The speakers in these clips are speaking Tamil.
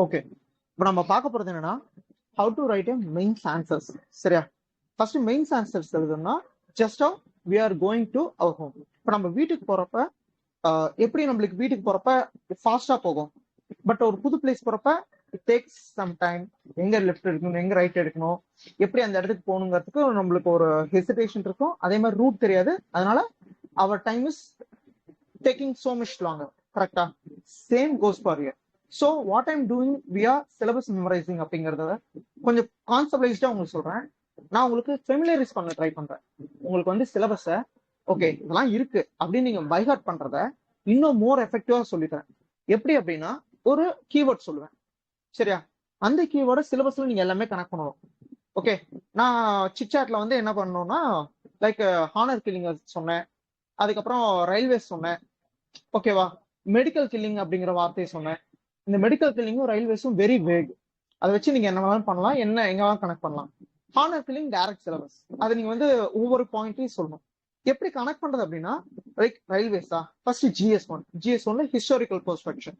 ஓகே, இப்போ நம்ம பார்க்க போறது என்னன்னா how to write mains answers. சரியா? ஃபர்ஸ்ட் மெயின்ஸ் ஆன்சர்ஸ் எழுதுனா just how we are going to our home. இப்போ நம்ம வீட்டுக்கு போறப்ப எப்படி நம்மளுக்கு வீட்டுக்கு போறப்ப ஃபாஸ்டா போகும், பட் ஒரு புது பிளேஸ் போறப்ப இட் டேக்ஸ் சம் டைம். எங்க லெஃப்ட் எடுக்கணும், எங்க ரைட் எடுக்கணும், எப்படி அந்த இடத்துக்கு போகணுங்கிறதுக்கு நம்மளுக்கு ஒரு ஹெசிடேஷன் இருக்கும். அதே மாதிரி ரூட் தெரியாது, அதனால அவர் time is taking so much longer. கரெக்டா? Same goes for you. So what I'm doing we are syllabus memorising அப்படிங்கறத கொஞ்சம் கான்செப்டைஸ்டா உங்களுக்கு சொல்றேன். நான் உங்களுக்கு ஃபெமிலியரைஸ் பண்ண ட்ரை பண்றேன். உங்களுக்கு வந்து சிலபஸை ஓகே இதெல்லாம் இருக்கு அப்படின்னு நீங்க பைஹார்ட் பண்றத இன்னும் மோர் எஃபெக்டிவா சொல்லித்தரேன். எப்படி அப்படின்னா ஒரு கீவேர்ட் சொல்லுவேன். சரியா? அந்த கீவேர்டை சிலபஸ்ல நீங்க எல்லாமே கனெக்ட் பண்ணணும். ஓகே, நான் சிட்சாட்ல வந்து என்ன பண்ணணும்னா லைக் ஹானர் கில்லிங் சொன்னேன், அதுக்கப்புறம் ரயில்வேஸ் சொன்னேன். ஓகேவா? மெடிக்கல் கில்லிங் அப்படிங்கிற வார்த்தையை சொன்னேன். இந்த மெடிக்கல் கில்லிங்கும் ரயில்வேஸும் வெரி வேக். அதை வச்சு நீங்க என்ன வேணாலும் பண்ணலாம், என்ன எங்க வேணாலும் கனெக்ட் பண்ணலாம். ஹானர் கில்லிங் டைரக்ட் சிலபஸ், அதை நீங்க வந்து ஒவ்வொரு பாயிண்ட்டையும் சொல்லணும். எப்படி கனெக்ட் பண்றது அப்படின்னா லைக் ரயில்வேஸா first GS1 historical perspective,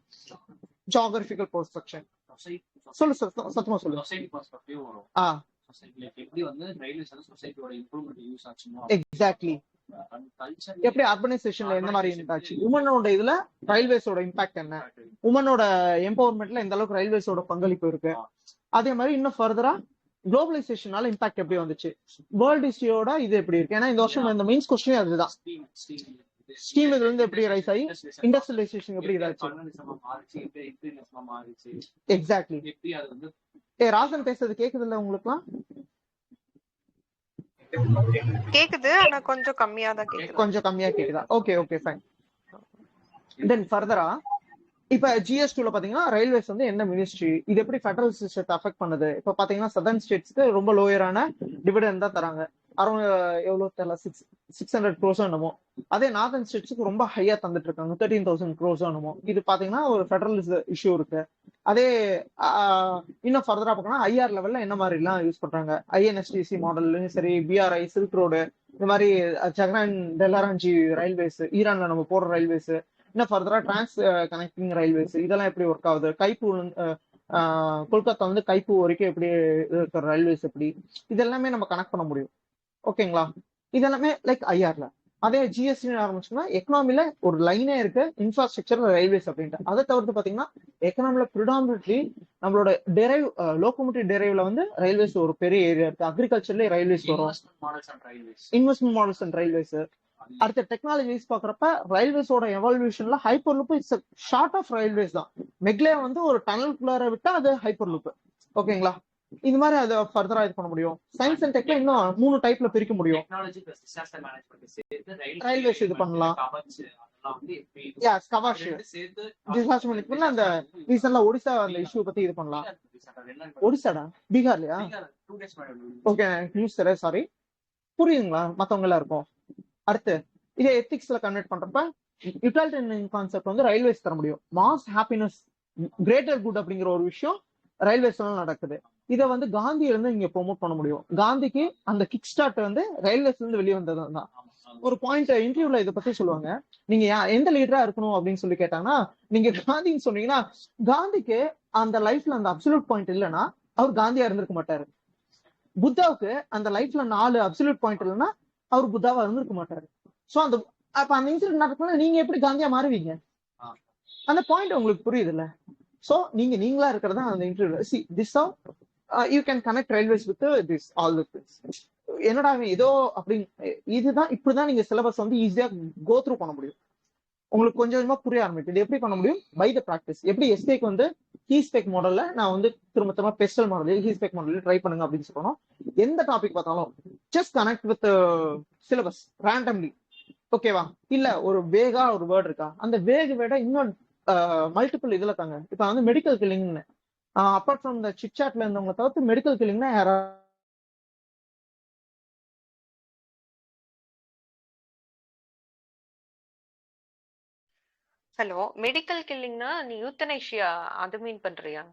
geographical perspective. சொல்லு சார், சத்தமா சொல்லு. எக்ஸாக்ட்லி. எப்படி அர்பனைசேஷன்ல என்ன மாதிரி இருந்தாச்சு, உமனோட இதுல ரயில்வேஸோட இம்பாக்ட் என்ன, உமனோட எம்பவர்மெண்ட்ல எந்த அளவுக்கு ரயில்வேஸோட பங்களிப்பு இருக்கு. அதே மாதிரி இன்னும் ஃபர்தரா குளோபலைசேஷனால இம்பாக்ட் எப்படி வந்துச்சு, வேர்ல்ட் ஹிஸ்டரியோட இது எப்படி இருக்கு. ஏன்னா இந்த வருஷம் இந்த மெயின்ஸ் கொஸ்டின் அதுதான். ஸ்டீம் இதுல இருந்து எப்படி ரைஸ் ஆகி இண்டஸ்ட்ரியலைசேஷன் எப்படி இதாச்சு. எக்ஸாக்ட்லி. ராசன் பேசுறது கேக்குது இல்ல உங்களுக்குலாம்? கேக்குது, ஆனா கொஞ்சம் கம்மியா தான் கேக்குது. கொஞ்சம் கம்மியா கேக்குதா? Okay okay fine. தென் ஃபர்தரா இப்ப GS2ல பாத்தீங்கன்னா ரயில்வேஸ் வந்து என்ன மினிஸ்ட்ரி, இது எப்படி ஃபெடரல் சிஸ்டத்தை அஃபெக்ட் பண்ணுது. இப்ப பாத்தீங்கன்னா சதர்ன் ஸ்டேட்ஸ்க்கு ரொம்ப லோயரான டிவிடெண்ட் தான் தராங்க. அரௌண்ட் எவ்வளவு தெரியல, 600 crores என்னமோ. அதே நார்தன் ஸ்டேட்ஸ்க்கு ரொம்ப ஹையா தந்துட்டு இருக்காங்க, 13,000 crores என்னமோ. இது பாத்தீங்கன்னா ஒரு ஃபெடரல் இஷ்யூ இருக்கு. அதே இன்னும் ஃபர்தரா பார்க்கணும் IR லெவல்ல என்ன மாதிரி எல்லாம் யூஸ் பண்றாங்க. INSTC மாடல்லையும் சரி, BRI சில்க் ரோடு, இந்த மாதிரி ஜக்ரான் டெல்லாராஞ்சி ரயில்வேஸ், ஈரான்ல நம்ம போடுற ரயில்வேஸ், இன்னும் ஃபர்தரா டிரான்ஸ் கனெக்டிங் ரயில்வேஸ், இதெல்லாம் எப்படி ஒர்க் ஆகுது. கைப்பூ கொல்கத்தா வந்து கைப்பூ வரைக்கும் எப்படி இருக்கிற ரயில்வேஸ் எப்படி, இதெல்லாமே நம்ம கனெக்ட் பண்ண முடியும். ஓகேங்களா? இதெல்லாமே லைக் IRல. அதே GST ஆரம்பிச்சோம்னா எக்கனாமில ஒரு லைனே இருக்கு, இன்ஃப்ராஸ்ட்ரக்சர் ரயில்வேஸ் அப்படின்ட்டு. அதை தவிர்த்து பாத்தீங்கன்னா எக்கனாமில ப்ரிடாமினட்லி நம்மளோட டெரைவ் லோகோமோட்டிவ் டெரைவ்ல வந்து ரயில்வேஸ் ஒரு பெரிய ஏரியா இருக்கு. அக்ரிகல்ச்சர்ல ரயில்வேஸ் வரும், இன்வெஸ்ட்மெண்ட் மாடல்ஸ் அண்ட் ரயில்வேஸ். அடுத்த டெக்னாலஜிஸ் பாக்குறப்ப ரயில்வேஸோட எவால்யூஷன்ல hyperloop it's short of railways தான். மெக்லே வந்து ஒரு டனல்குள்ளார விட்டா அது ஹைப்பர் லூப். ஓகேங்களா? இது மாதிரி அதை ஃபர்தரா இது பண்ண முடியும். சயின்ஸ் அண்ட் டெக்ல இன்னும் 3 டைப்ல பிரிக்க முடியும். ரயில்வேஸ் இது பண்ணலாம். அந்த ரீசன்ட்ல ஒடிசா அந்த இஷ்யூ பத்தி இது பண்ணலாம். ஒடிசாடா பீகார்லயா? ஓகே, நியூஸ் தெரியல, சாரி. புரியுதுங்களா மத்தவங்க எல்லாம் இருக்கும். அடுத்து இதே எத்திக்ஸ்ல கன்வெர்ட் பண்றப்ப யுட்டிலிட்டேரியன் கான்செப்ட் வந்து ரயில்வேஸ் தர முடியும். மாஸ் ஹாப்பினஸ், கிரேட்டர் குட் அப்படிங்கிற ஒரு விஷயம் ரயில்வேஸ்ல நடக்குது. இதை வந்து காந்தியில இருந்து நீங்க ப்ரொமோட் பண்ண முடியும். காந்திக்கு அந்த கிக் ஸ்டார்ட் வந்து ரயில்வேஸ்ல இருந்து வெளியே வந்தது தான். ஒரு பாயிண்ட் இன்டர்வியூல இதை பத்தி சொல்லுவாங்க. நீங்க எந்த லீடரா இருக்கணும் அப்படின்னு சொல்லி கேட்டாங்கன்னா, நீங்க காந்தின்னு சொன்னீங்கன்னா, காந்திக்கு அந்த லைஃப்ல அந்த அப்சல்யூட் பாயிண்ட் இல்லைன்னா அவர் காந்தியா இருந்திருக்க மாட்டாரு. புத்தாவுக்கு அந்த லைஃப்ல 4 அப்சல்யூட் பாயிண்ட் இல்லைன்னா அவர் புத்தாவா இருந்திருக்க மாட்டாரு. சோ அந்த அப்ப அந்த இன்சிடென்ட் நடக்கணும், நீங்க எப்படி காந்தியா மாறுவீங்க? அந்த பாயிண்ட் உங்களுக்கு புரியுது இல்ல? சோ நீங்களா இருக்கிறதா அந்த interview. See this how you can connect railways with this all the things. என்னடா ஏதோ அப்படின்னு இதுதான் இப்படிதான் நீங்க சிலபஸ் வந்து ஈஸியா கோ த்ரூ பண்ண முடியும். உங்களுக்கு கொஞ்சம் கொஞ்சமா புரிய ஆரம்பிக்கும். இது எப்படி பண்ண முடியும்? By the practice. எப்படி எஸ்டேக் வந்து ஹீஸ்பெக் மாடல்ல நான் வந்து திரும்ப பெஸ்டல் மாடல் ஹீஸ்பெக் மாடல் ட்ரை பண்ணுங்க அப்படின்னு சொல்லணும். எந்த டாபிக் பார்த்தாலும் just connect with syllabus randomly. ஓகேவா? இல்ல ஒரு வேகா ஒரு வேர்ட் இருக்கா, அந்த வேக விட இன்னும் மல்டிபிள் இதுல தாங்க. இப்ப வந்து மெடிக்கல் கில்லிங்னு அப்பார்ட் ஃப்ரம் த சிட்சாட்ல இருந்தவங்க தவிர்த்து மெடிக்கல் கில்லிங்னா யாராவது ஹலோ, மெடிக்கல் கில்லிங்னா நீ யூத்தனேஷியா அது மீன் பண்றியா?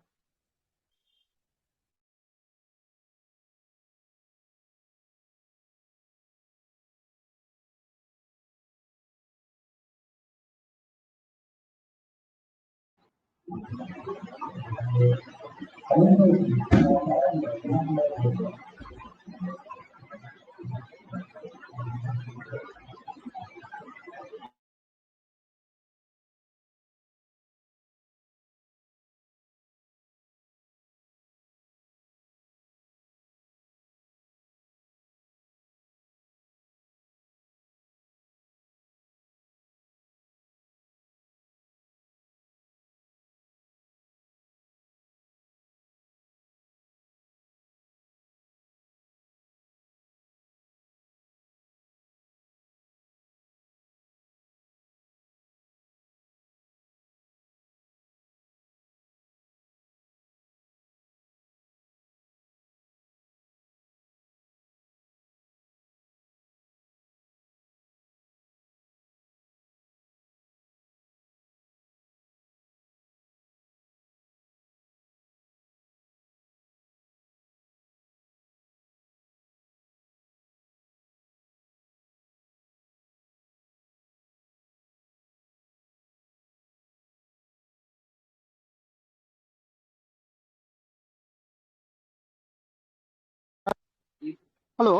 ஹலோ,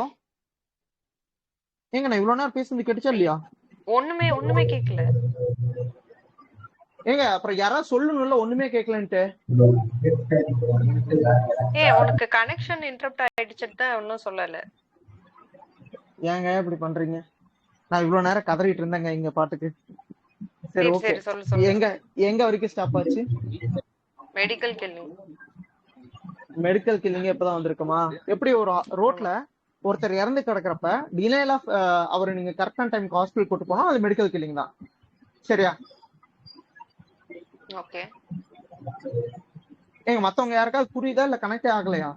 ஏங்க நான் இவ்வளவு நேரம் பேசுனது கேட்டுச்சா இல்லையா? ஒண்ணுமே கேட்கல. ஏங்க அப்புறம் யாராவது சொல்லணும்ல ஒண்ணுமே கேட்கலன்ட்டு. உனக்கு கனெக்ஷன் இன்டரப்ட் ஆயிடுச்சுன்னு தான் ஒன்னும் சொல்லல. ஏங்க இப்படி பண்றீங்க? நான் இவ்வளவு நேரம் கதறிட்டு இருந்தேங்க இங்க பாட்டுக்கு. சரி ஓகே, சொல்லு. எங்க வரைக்கும் ஸ்டாப் ஆச்சு? Medical killing. மெடிக்கல் கில்லிங் எப்பதான் வந்திருக்குமா? எப்படி ஒரு ரோட்ல ஒருத்தர் இறந்து கிடக்குறப்ப டினைல் ஆஃப் அவரை நீங்க கரெக்டான டைம் ஹாஸ்பிட்டல் கூட்டு போனா அது மெடிக்கல் கில்லிங் தான். சரியா? ஓகே. ஏங்க மத்தவங்க யாருக்காவது புரியுதா இல்ல கனெக்டே ஆகலையா?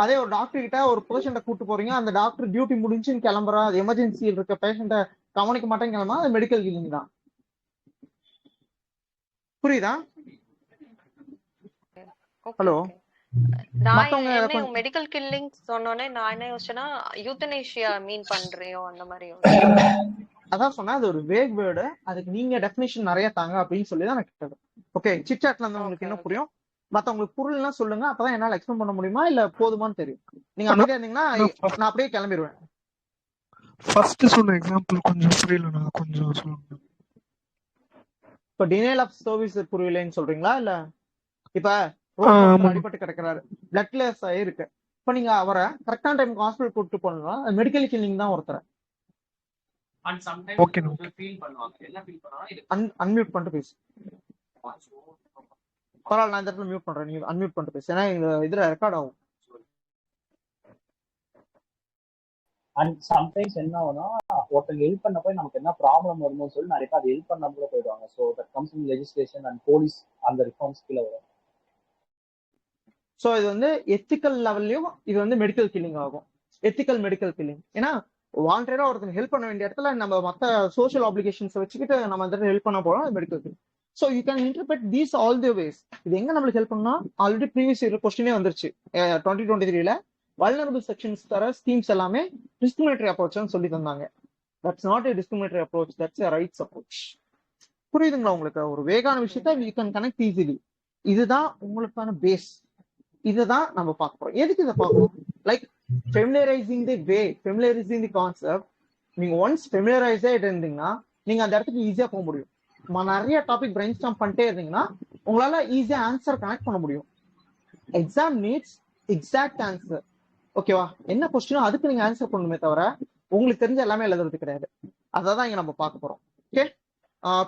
அதே ஒரு டாக்டர் கிட்ட ஒரு பேஷண்ட கூட்டு போறீங்க, அந்த டாக்டர் டியூட்டி முடிஞ்சுன்னு கிளம்புறா, அது எமர்ஜென்சி இருக்க பேஷண்ட கவனிக்க மாட்டேன்னு கிளம்பா, அது மெடிக்கல் கில்லிங் தான். புரியுதா? ஹலோ, நான் மெடிக்கல் கில்லிங் சொன்னோனே நான் என்ன யோசிச்சேன்னா யூத்தனேஷியா மீன் பண்றியோ அந்த மாதிரி. அதான் சொன்னா அது ஒரு வேக் வேர்டு, அதுக்கு நீங்க டெஃபினிஷன் நிறைய தாங்க அப்படின்னு சொல்லி தான் நான் கேட்டது. ஓகே, சிட்சாட்ல இருந்து உங்களுக்கு என்ன புரியும்? மத்தவங்களுக்கு புரியலன்னா சொல்லுங்க, அப்பதான் என்னால எக்ஸ்பிளைன் பண்ண முடியுமா இல்ல போதுமான்னு தெரியும். நீங்க அமைதியா இருந்தீங்கன்னா நான் அப்படியே கிளம்பிடுவேன். ஃபர்ஸ்ட் சொன்ன எக்ஸாம்பிள் கொஞ்சம் புரியலனா கொஞ்சம் சொல்லுங்க. இப்ப டினைல் ஆஃப் சர்வீஸ் புரியலன்னு சொல்றீங்களா? இல்ல இப்ப அடிபட்டு கிடக்குறாரு, பிளட்லெஸ் ஆயிருக்கு, இப்ப நீங்க அவரை கரெக்டான டைம் ஹாஸ்பிட்டல் கூட்டு போனா மெடிக்கல் கில்லிங் தான் ஒருத்தர். ஓகே அன்மியூட் பண்ணிட்டு பேசு. பரவாயில்ல, நான் இந்த இடத்துல மியூட் பண்றேன், நீங்க அன்மியூட் பண்ணிட்டு பேசு, ஏன்னா இதுல ரெக்கார்ட் ஆகும். அண்ட் சம்டைம்ஸ் என்ன ஆகும்னா ஒருத்தங்க ஹெல்ப் பண்ண போய் நமக்கு என்ன ப்ராப்ளம் வருமோன்னு சொல்லி நிறைய பேர் அது ஹெல்ப் பண்ணாம கூட போயிடுவாங்க. So that comes in legislation and police அந்த ரிஃபார்ம்ஸ் கீழே வரும். ஸோ இது வந்து எத்திக்கல் லெவல்லையும் இது வந்து மெடிக்கல் கில்லிங் ஆகும், எத்திக்கல் மெடிக்கல் கில்லிங். ஏன்னா வாலண்டியரா ஒருத்தங்க ஹெல்ப் பண்ண வேண்டிய இடத்துல நம்ம மற்ற சோஷியல் ஆப்ளிகேஷன்ஸ் வச்சுக்கிட்டு நம்ம அந்த ஹெல்ப் பண்ண போறோம், medical killing. So you can interpret these all the ways. இது எங்க நம்மளுக்கு ஹெல்ப் பண்ணா ஆல்ரெடி ப்ரீவியஸ் இயர் கொஸ்டினே வந்துருச்சு 2023ல. வல்னரபிள் செக்ஷன்ஸ் தர ஸ்கீம்ஸ் எல்லாமே டிஸ்கிரிமினேட்டரி அப்ரோச் சொல்லி தந்தாங்க. That's not a discriminatory approach, that's a rights approach. புரியுதுங்களா உங்களுக்கு? ஒரு வேகான விஷயத்த யூ கேன் கனெக்ட் ஈஸிலி. இதுதான் உங்களுக்கான பேஸ். இதுதான் நம்ம பார்க்க போறோம். எதுக்கு இதை பார்க்கணும்? Like familiarising the way, familiarising the concept. நீங்க ஒன்ஸ் ஃபெமிலியரைஸ் ஆயிட்டு இருந்தீங்கன்னா நீங்க அந்த இடத்துக்கு ஈஸியா போக முடியும். நிறைய டாபிக் பிரெயின் ஸ்டார்ம் பண்ணிட்டே இருந்தீங்கன்னா உங்களால ஈஸியா ஆன்சர் கனெக்ட் பண்ண முடியும். Exam needs exact answer. ஓகேவா? என்ன கொஸ்டினோ அதுக்கு நீங்க ஆன்சர் பண்ணணுமே தவிர உங்களுக்கு தெரிஞ்ச எல்லாமே எழுதுறது கிடையாது. அதான் இங்க நம்ம பார்க்க போறோம். ஓகே,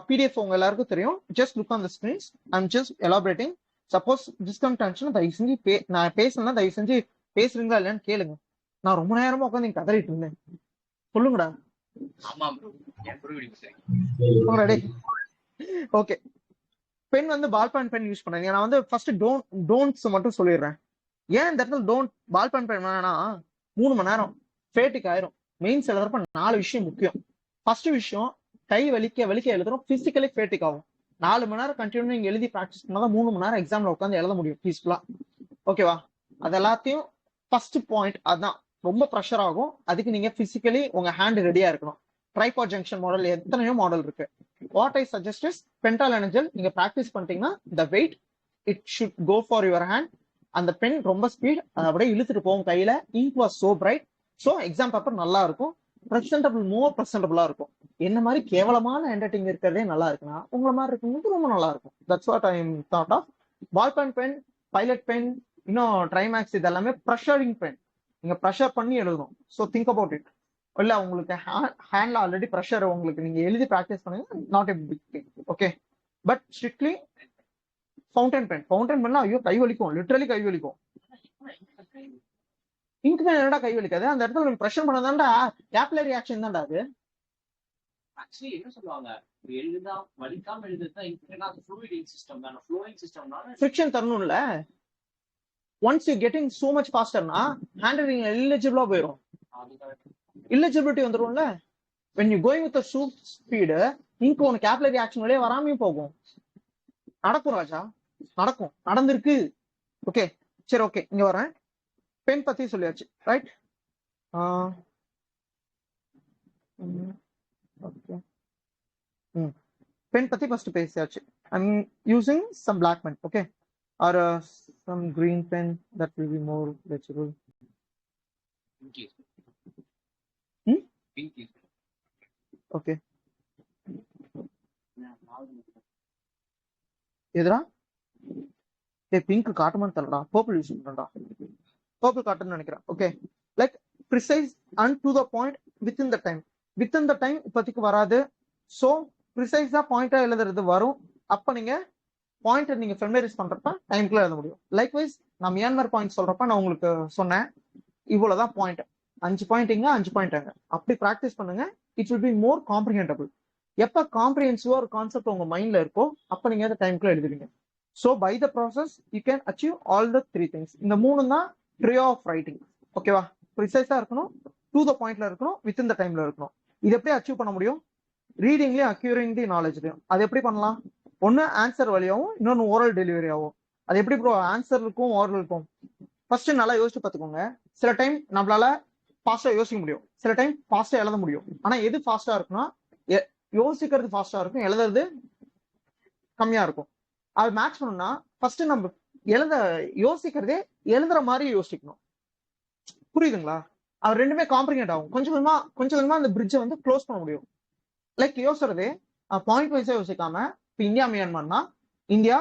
பிடிஎஃப் உங்க எல்லாருக்கும் தெரியும். Just look on the screens. I am just elaborating. Suppose discontention தயவு செஞ்சு நான் பேசணும்னா தயவு செஞ்சு பேசுறீங்களா இல்லையான்னு கேளுங்க. நான் ரொம்ப நேரமா உட்காந்து கதறிட்டு இருந்தேன். சொல்லுங்கடா. ஓகே, பென் வந்து பால் பாயிண்ட் பென் யூஸ் பண்ணாங்க. நான் வந்து ஃபர்ஸ்ட் டோன்ட்ஸ் மட்டும் சொல்லிடுறேன். ஏன் இந்த இடத்துல டோன்ட் பால் பாயிண்ட் பென் வேணா 3 மணி நேரம் ஃபேட்டிக் ஆயிரும். மெயின்ஸ் எழுதுறப்ப 4 விஷயம் முக்கியம். ஃபர்ஸ்ட் விஷயம், கை வலிக்க எழுதுறோம், பிசிக்கலி ஃபேட்டிக் ஆகும். 4 மணி நேரம் கண்டினியூ நீங்க எழுதி ப்ராக்டிஸ் பண்ணாதான் 3 மணி நேரம் எக்ஸாம்ல உட்காந்து எழுத முடியும் பீஸ்ஃபுல்லா. ஓகேவா? அது எல்லாத்தையும் ஃபர்ஸ்ட் பாயிண்ட் அதான். ரொம்ப ப்ரெஷர் ஆகும். அதுக்கு நீங்க பிசிக்கலி உங்க ஹேண்ட் ரெடியா இருக்கணும். ட்ரைபாட் ஜங்ஷன் மாடல் எத்தனையோ மாடல் இருக்கு. What I suggest is Pentel gel நீங்க ப்ராக்டிஸ் பண்ணிட்டீங்கன்னா the weight it should go for your hand. அந்த பென் ரொம்ப ஸ்பீட், அதை அப்படியே இழுத்துட்டு போகும் கையில. Ink was so bright. So exam paper நல்லா இருக்கும், ப்ரெசென்டபிள், மோர் ப்ரெசென்டபிளா இருக்கும். என்ன மாதிரி கேவலமான ஹேண்ட்ரைட்டிங் இருக்கிறதே நல்லா இருக்குன்னா உங்களை மாதிரி இருக்கும்போது ரொம்ப நல்லா இருக்கும். That's what I am thought of. Ball pen, pilot pen, இன்னும் ட்ரைமேக்ஸ், இது எல்லாமே ப்ரெஷரிங் பென். நீங்க ப்ரெஷர் பண்ணி எழுதணும். So think about it. இல்ல உங்களுக்கு ஹேண்ட்ல ஆல்ரெடி ப்ரெஷர், உங்களுக்கு நீங்க எழுதி ப்ராக்டிஸ் பண்ணுங்க, not a big thing. Okay, but strictly fountain பென்னா ஐயோ கை வலிக்கும், லிட்டரலி கை வலிக்கும். இங்க் பென் என்னடா கை வலிக்காது, அந்த இடத்துல நீங்க ப்ரெஷர் பண்ணதாண்டா கேப்லரி ஆக்ஷன் தான்டா அது. ஆக்சுவலி என்ன சொல்லுவாங்க, எழுதா வலிக்காம எழுதுறதா அது ஃப்ளூயிட் சிஸ்டம் தான, ஃப்ளோயிங் சிஸ்டம்னால ஃபிரிக்ஷன் தரணும்ல. Once you getting so much ஃபாஸ்டர்னா ஹேண்ட் ரைட்டிங் இல்லிஜிபிளா போயிடும், இல்லிஜிபிலிட்டி வந்துரும்ல. when you going with a super speed ink ஒன்னு கேப்லரி ஆக்ஷன் வழியே வராமையும் போகும். நடக்கும் ராஜா, நடக்கும், நடந்திருக்கு. ஓகே சரி, ஓகே இங்க வரேன். பென் பத்தி சொல்லியாச்சு, ரைட்? ஓகே, பென் பத்தி ஃபர்ஸ்ட் பேசியாச்சு. I'm using some black pen, okay, or some green pen that will be more legible. Okay, எதுடா பிங்க் காட்டுமான்னு தெரியலடா, பர்பிள் யூஸ் பண்றேன்டா, பர்பிள் காட்டுன்னு நினைக்கிறேன். Okay, like precise and to the point within the time. Within the time இப்போதைக்கு வராது. ஸோ ப்ரிசைஸா பாயிண்டா எழுதுறது வரும். அப்ப நீங்க பாயிண்ட் நீங்க ஃபெமிலரைஸ் பண்றப்ப டைம்குள்ள எழுத முடியும். லைக்வைஸ் நான் மியான்மர் பாயிண்ட் சொல்றப்ப நான் உங்களுக்கு சொன்னேன், இவ்வளவுதான் பாயிண்ட், 5 பாயிண்ட்ங்க 5 பாயிண்ட். அப்படி ப்ராக்டிஸ் பண்ணுங்க, இட் வில் பி மோர் காம்ப்ரிஹெண்டபிள். எப்ப காம்ப்ரிஹென்சிவா ஒரு கான்செப்ட் உங்க மைண்ட்ல இருக்கோ அப்ப நீங்க அதை டைம்குள்ள எழுதுவீங்க. So by the process you can achieve all the 3 things. இந்த 3 தான் ட்ரியோ ஆஃப் ரைட்டிங். ஓகேவா? ப்ரிசைஸா இருக்கணும், டு த பாயிண்ட்ல இருக்கணும், வித்தின் த டைம்ல இருக்கணும். இது எப்படி அச்சீவ் பண்ண முடியும்? ரீடிங்லயும் அக்யூரிங் தி நாலேஜ்லயும். அது எப்படி பண்ணலாம்? ஒன்னு ஆன்சர் வழியாவும், இன்னொன்னு ஓரல் டெலிவரி ஆகும். அது எப்படி ப்ரோ ஆன்சர் இருக்கும் ஓரல் இருக்கும்? ஃபர்ஸ்ட் நல்லா யோசிச்சு பார்த்துக்கோங்க. சில டைம் நம்மளால ஃபாஸ்டா யோசிக்க முடியும், சில டைம் ஃபாஸ்டா எழுத முடியும். ஆனா எது ஃபாஸ்டா இருக்குன்னா யோசிக்கிறது ஃபாஸ்டா இருக்கும், எழுதுறது கம்மியா இருக்கும். அது மேட்ச் பண்ணணும்னா ஃபர்ஸ்ட் நம்ம யோசிக்கிறதே எழுதுற மாதிரி யோசிக்கணும். புரியுதுங்களா? அது ரெண்டுமே காம்ப்ளிகேட் ஆகும். கொஞ்சம் கொஞ்சமா அந்த பிரிட்ஜை வந்து க்ளோஸ் பண்ண முடியும். லைக் யோசிக்கிறதே பாயிண்ட் வைஸா யோசிக்காம, இப்போ இந்தியா மியான்மர்னா India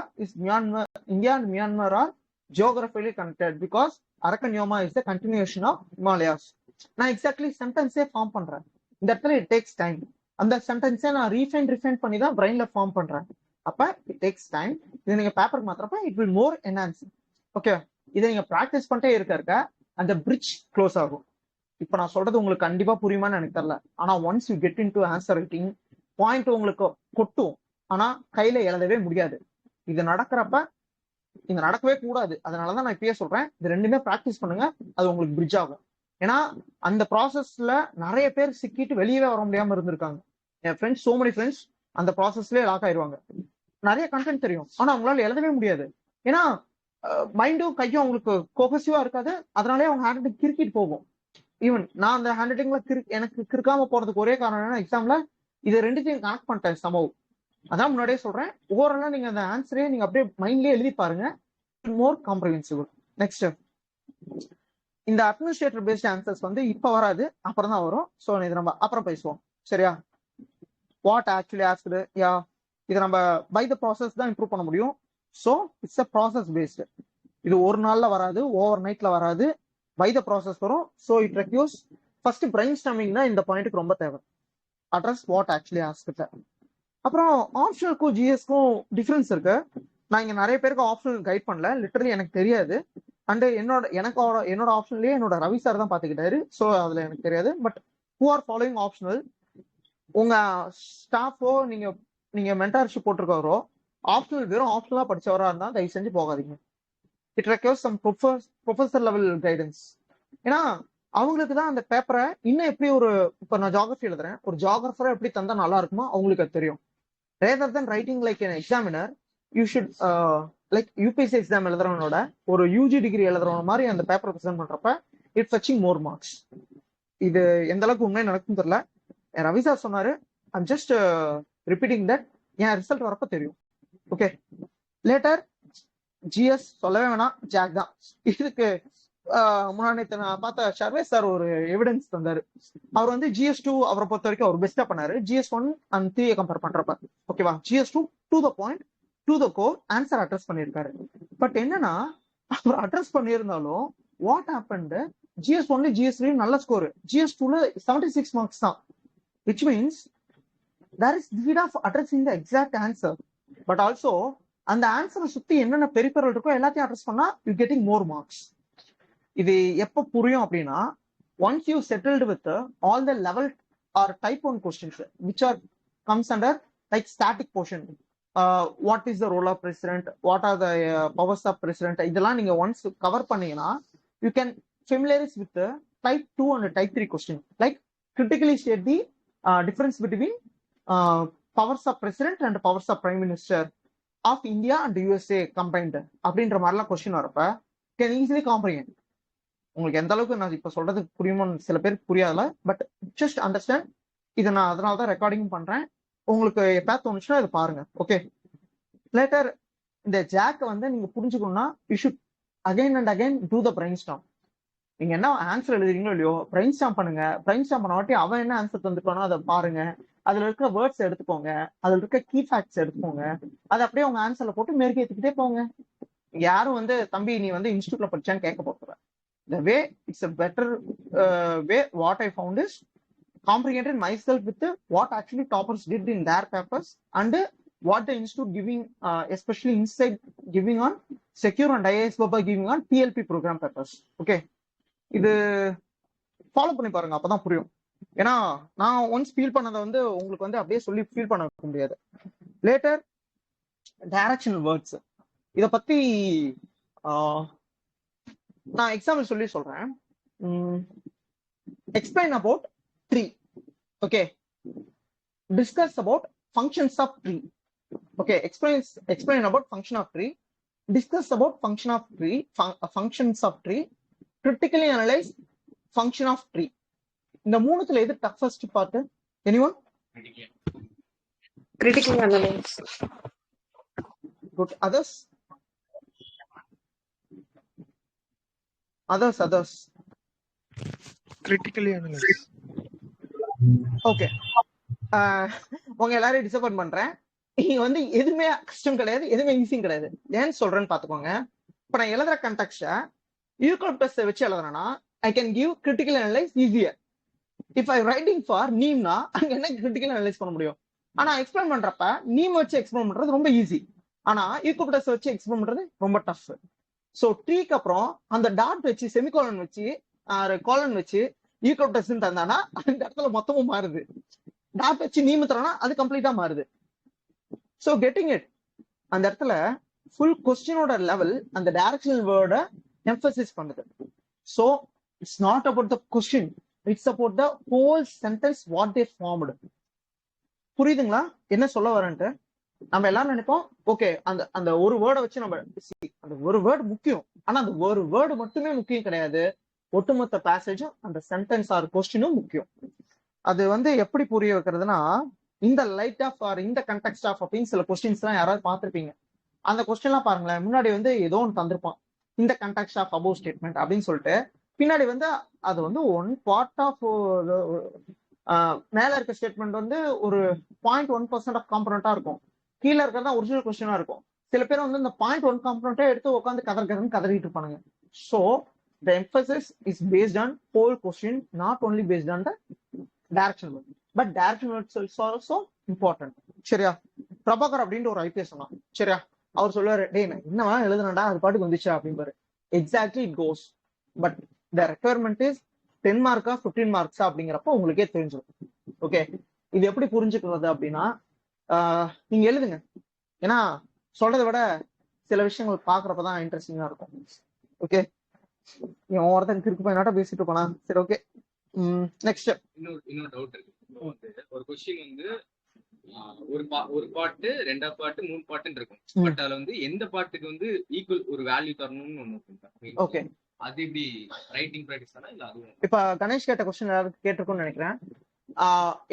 and Myanmar are geographically connected because Arakan Yoma is the continuation of Himalayas. நான் எக்ஸாக்ட்லி சென்டென்ஸே ஃபார்ம் பண்றேன். இந்த இடத்துல இட் டேக்ஸ் டைம். அந்த சென்டென்ஸை நான் ரீஃபைன் பண்ணி தான் பிரெயின்ல ஃபார்ம் பண்றேன். அப்ப இட் டேக்ஸ் டைம். இது நீங்க பேப்பர் மாத்திரப்ப it will more enhance. Okay, இதை நீங்க ப்ராக்டிஸ் பண்ணிட்டே இருக்க அந்த பிரிட்ஜ் க்ளோஸ் ஆகும். இப்ப நான் சொல்றது உங்களுக்கு கண்டிப்பா புரியுமான்னு எனக்கு தெரியல. ஆனா once you get in to answer writing, point உங்களுக்கு கொட்டும், ஆனா கையில எழுதவே முடியாது. இது நடக்கவே கூடாது. அதனாலதான் நான் இப்பயே சொல்றேன், இது ரெண்டுமே ப்ராக்டிஸ் பண்ணுங்க, அது உங்களுக்கு பிரிட்ஜ் ஆகும். ஏன்னா அந்த ப்ராசஸ்ல நிறைய பேர் சிக்கிட்டு வெளியவே வர முடியாம இருந்திருக்காங்க. என் ஃப்ரெண்ட்ஸ், சோ மெனி ஃப்ரெண்ட்ஸ் அந்த ப்ராசஸ்லயே லாக் ஆயிடுவாங்க. நிறைய கண்டென்ட் தெரியும், ஆனா அவங்களால எழுதவே முடியாது. ஏன்னா மைண்டும் கையும் அவங்களுக்கு கோகசிவா இருக்காது. அதனாலே அவங்க ஹேண்ட் ரைட்டிங் கிறுக்கிட்டு போகும். ஈவன் நான் அந்த ஹேண்ட் ரைட்டிங்ல எனக்கு கிறுக்காம போறதுக்கு ஒரே காரணம் என்னன்னா, எக்ஸாம்ல இது ரெண்டுத்தையும் கனெக்ட் பண்ணிட்டேன் சமவ். அதான் முன்னாடியே சொல்றேன், ஓவராலா நீங்க அந்த ஆன்சரே நீங்க அப்படியே மைண்ட்லயே எழுதி பாருங்க, மோர் காம்ப்ரிஹென்சிபிள். நெக்ஸ்ட், இந்த அட்மினிஸ்ட்ரேட்டர் பேஸ்ட் ஆன்சர்ஸ் வந்து இப்ப வராது, அப்புறம் தான் வரும். ஸோ இது நம்ம அப்புறம் பேசுவோம், சரியா? வாட் ஆக்சுவலி ஆஸ்க்டு, யா, இதை நம்ம பை த ப்ராசஸ் தான் இம்ப்ரூவ் பண்ண முடியும். So it's a process based. இது ஒரு நாள்ல வராது, ஓவர் நைட்ல வராது, பை த ப்ராசஸ் வரும். So it requires first brainstorming தான் இந்த பாயிண்ட்டுக்கு ரொம்ப தேவை. Address what actually asked. அப்புறம் ஆப்ஷனலுக்கும் ஜிஎஸ்க்கும் டிஃபரன்ஸ் இருக்கு. நான் இங்க நிறைய பேருக்கு ஆப்ஷனல் கைட் பண்ணல, லிட்டரலி எனக்கு தெரியாது. அண்ட் என்னோட ஆப்ஷன்லயே என்னோட ரவி சார் தான் பாத்துக்கிட்டாரு. ஸோ அதுல எனக்கு தெரியாது. But who are following optional, உங்க ஸ்டாஃபோ நீங்க மென்டார்ஷிப் போட்டிருக்காரோ ஆப்ஷனல் வெறும் ஆப்ஷனலா படிச்சவரா இருந்தா தயவு செஞ்சு போகாதீங்க. It requires some professor level guidance. ஏன்னா அவங்களுக்கு தான் அந்த பேப்பரை இன்னும் எப்படி இப்போ நான் ஜியாகிரபி எழுதுறேன், ஒரு ஜியாகிரபரா எப்படி தந்தா நல்லா இருக்குமோ அவங்களுக்கு அது தெரியும். Rather than writing like an examiner, you should like UPSC exam எழுதுறவனோட ஒரு யூஜி டிகிரி எழுதுறவன மாதிரி அந்த பேப்பரை ப்ரெசென்ட் பண்றப்ப இட் ஃபெச்சிங் மோர் மார்க்ஸ். இது எந்த அளவுக்கு உண்மை நடக்கும் தெரியல. ரவி சார் சொன்னாரு, I'm just repeating that N result வரப்ப தெரியும். ஓகே, லேட்டர் ஜிஎஸ் சொல்லவே வேணாம், ஜாக் தான். இதுக்கு முன்னாடி நான் பார்த்த சர்வேஸ் சார் ஒரு எவிடன்ஸ் தந்தாரு. அவர் வந்து GS2 அவரை பொறுத்த வரைக்கும் அவர் பெஸ்டா பண்ணாரு. GS1 அண்ட் 3 கம்பேர் பண்றப்ப ஓகேவா, GS2 to the point to the core answer address பண்ணியிருக்காரு. பட் என்னன்னா அவர் அட்ரஸ் பண்ணியிருந்தாலும் வாட் ஹேப்பன்ட், GS1 GS3 நல்ல ஸ்கோர், GS2 76 மார்க்ஸ் தான். Which means there is need of addressing the exact answer, but also அந்த ஆன்சரை சுத்தி என்னென்ன பெரிபெரல் இருக்கோ எல்லாத்தையும் அட்ரஸ் பண்ணா யூ கெட்டிங் மோர் மார்க்ஸ். இது எப்ப புரியும் அப்படின்னா, once you settled with all the level or type 1 questions which are comes under like static portion, what is the role of president, what are the powers of president, இதெல்லாம் நீங்க once cover பண்ணீங்கன்னா you can familiarize with the type 2 and type 3 question, like critically state the difference between powers of president and powers of prime minister of India and USA combined அப்படின்ற மாதிரிலாம் கொஸ்டின் வரப்ப can easily comprehend. உங்களுக்கு எந்த அளவுக்கு நான் இப்ப சொல்றது புரியுமோன்னு சில பேருக்கு புரியாதுல, பட் ஜஸ்ட் அண்டர்ஸ்டாண்ட். இதை நான் அதனாலதான் ரெக்கார்டிங் பண்றேன். உங்களுக்கு எப்ப தோணுச்சுன்னா இதை பாருங்க. ஓகே, லேட்டர் இந்த ஜாக் வந்து நீங்க புரிஞ்சுக்கணும்னா you should again and again do the brainstorming. நீங்க என்ன ஆன்சர் எழுதுறீங்களோ இல்லையோ பிரைன் ஸ்டாம் பண்ணுங்க. பிரைன் ஸ்டாம் பண்ண வாட்டி அவன் என்ன ஆன்சர் தந்துருக்கானோ அதை பாருங்க, அதுல இருக்கிற வேர்ட்ஸ் எடுத்துக்கோங்க, அதுல இருக்க கீ ஃபேக்ட்ஸ் எடுத்துக்கோங்க, அதை அப்படியே உங்க ஆன்சர்ல போட்டு மேற்கு ஏத்துக்கிட்டே போங்க. யாரும் வந்து தம்பி நீ வந்து இன்ஸ்டியூட்ல படிச்சான்னு கேட்க போற. The way it's a better way what I found is comprehended myself with what actually toppers did in their papers and what the institute giving especially inside giving on secure and IAS Baba giving on TLP program papers. Okay, இது ஃபாலோ பண்ணி பாருங்க, அப்பதான் புரியும். ஏன்னா நான் ஒன்ஸ் ஃபீல் பண்ணதை வந்து உங்களுக்கு வந்து அப்படியே சொல்லி ஃபீல் பண்ண வைக்க முடியாது. லேட்டர் டைரக்ஷனல் வேர்ட்ஸ், இத பத்தி நான் எக்ஸாம்பிள் சொல்லி சொல்றேன். Explain about tree. Okay, discuss about functions of tree. Okay, explain about function of tree, discuss about function of tree, functions of tree, critically analyse function of tree. இந்த மூணுத்துல எது toughest part? Anyone? Critical analyse. Good. others critically analyze. Okay, உங்க எல்லாரையும் டிசப்பாயிண்ட் பண்றேன். நீங்க வந்து எதுவுமே கஷ்டம் கிடையாது, எதுவுமே ஈஸியும் கிடையாது. ஏன்னு சொல்றேன்னு பாத்துக்கோங்க. இப்ப நான் எழுதுற கண்டெக்ஸ்ட யூகலிப்டஸ் வச்சு எழுதுறேன்னா I can give critical analyse easier. If I writing for நீம்னா அங்க என்ன கிரிட்டிக்கல் அனலைஸ் பண்ண முடியும். ஆனா எக்ஸ்பிளைன் பண்றப்ப நீம் வச்சு எக்ஸ்பிளைன் பண்றது ரொம்ப ஈஸி, ஆனா யூகலிப்டஸ் வச்சு எக்ஸ்பிளைன் பண்றது ரொம்ப டஃப். சோ ட்ரீக்கு அப்புறம் அந்த டாட் வச்சு செமிகோலன் வச்சு கோலன் வச்சு யூகலிப்டஸ் தந்தானா அந்த இடத்துல மொத்தமும் மாறுது. டாட் வச்சு நீம் தரானா அது கம்ப்ளீட்டா மாறுது. சோ கெட்டிங் இட், அந்த இடத்துல ஃபுல் கொஸ்டினோட லெவல் அந்த டைரக்ஷனல் வேர்ட எம்பசிஸ் பண்ணுது. So it's not about the question, it's about the whole sentence what they formed. புரியுதுங்களா என்ன சொல்ல வரேன்ட்டு? நம்ம எல்லாரும் நினைப்போம் ஓகே அந்த அந்த ஒரு வேர்டை வச்சு நம்ம அந்த ஒரு வேர்டு முக்கியம், ஆனா அந்த ஒரு வேர்டு மட்டுமே முக்கியம் கிடையாது. ஒட்டுமொத்த பேசேஜும் அந்த சென்டென்ஸ் ஆர் கொஸ்டினும் முக்கியம். அது வந்து எப்படி புரிய வைக்கிறதுனா, இந்த லைட் ஆஃப் ஆர் இந்த கண்டெக்ஸ்ட் ஆஃப் அப்படின்னு சில கொஸ்டின்ஸ் எல்லாம் யாராவது பார்த்திருப்பீங்க. அந்த கொஸ்டின் எல்லாம் பாருங்களேன், முன்னாடி வந்து ஏதோ ஒன்று தந்திருப்பான் இந்த கண்டெக்ஸ்ட் ஆஃப் அபோவ் ஸ்டேட்மெண்ட் அப்படின்னு சொல்லிட்டு, பின்னாடி வந்து அது வந்து ஒன் பார்ட் ஆஃப் மேல இருக்க ஸ்டேட்மெண்ட் வந்து ஒரு 0.1% ஆஃப் காம்பனண்டா இருக்கும், கீழே இருக்கிறதா ஒரிஜினல் கொஸ்டினா இருக்கும். சில பேர் வந்து இந்த 0.1 காம்பனண்டே எடுத்து உட்காந்து கதறிட்டு இருப்பானுங்க. So the emphasis is based on whole question, not only based on the direction word, but direction words is also important. சரியா? பிரபாகர் அப்படின்ற ஒரு ஐபிஎஸ் சொன்னான். சரியா? அவர் சொல்லுவாரு, டே நான் என்னவா எழுதுனடா அது பாட்டுக்கு வந்துச்சா அப்படின்பாரு. Exactly it goes, but the requirement is 10 மார்க்கா 15 மார்க்ஸா அப்படிங்கிறப்ப உங்களுக்கே தெரிஞ்சிடும். ஓகே, இது எப்படி புரிஞ்சுக்கிறது அப்படின்னா நீங்க எழுதுங்க. ஏன்னா சொல்றதை விட சில விஷயங்கள் பாக்குறப்பதான் இன்ட்ரெஸ்டிங்கா இருக்கும். ஓகே, ஒருத்தன் கிறுக்கு பையனாட்ட பேசிட்டு போனா சரி. ஓகே, நெக்ஸ்ட் இன்னொரு டவுட் இருக்கு. ஒரு கொஸ்டின் வந்து ஒரு பாட்டு 2 பாட்டு 3 பாட்டுன்னு இருக்கும். பட் அதுல வந்து எந்த பாட்டுக்கு வந்து ஈக்குவல் ஒரு வேல்யூ தரணும்னு ஒண்ணு இருக்கு. ஓகே, அது எப்படி ரைட்டிங் பிராக்டிஸ் தானா இல்ல அதுவும்? இப்ப கணேஷ் கேட்ட கொஸ்டின் யாராவது கேட்டிருக்கும்னு நினைக்கிறேன்.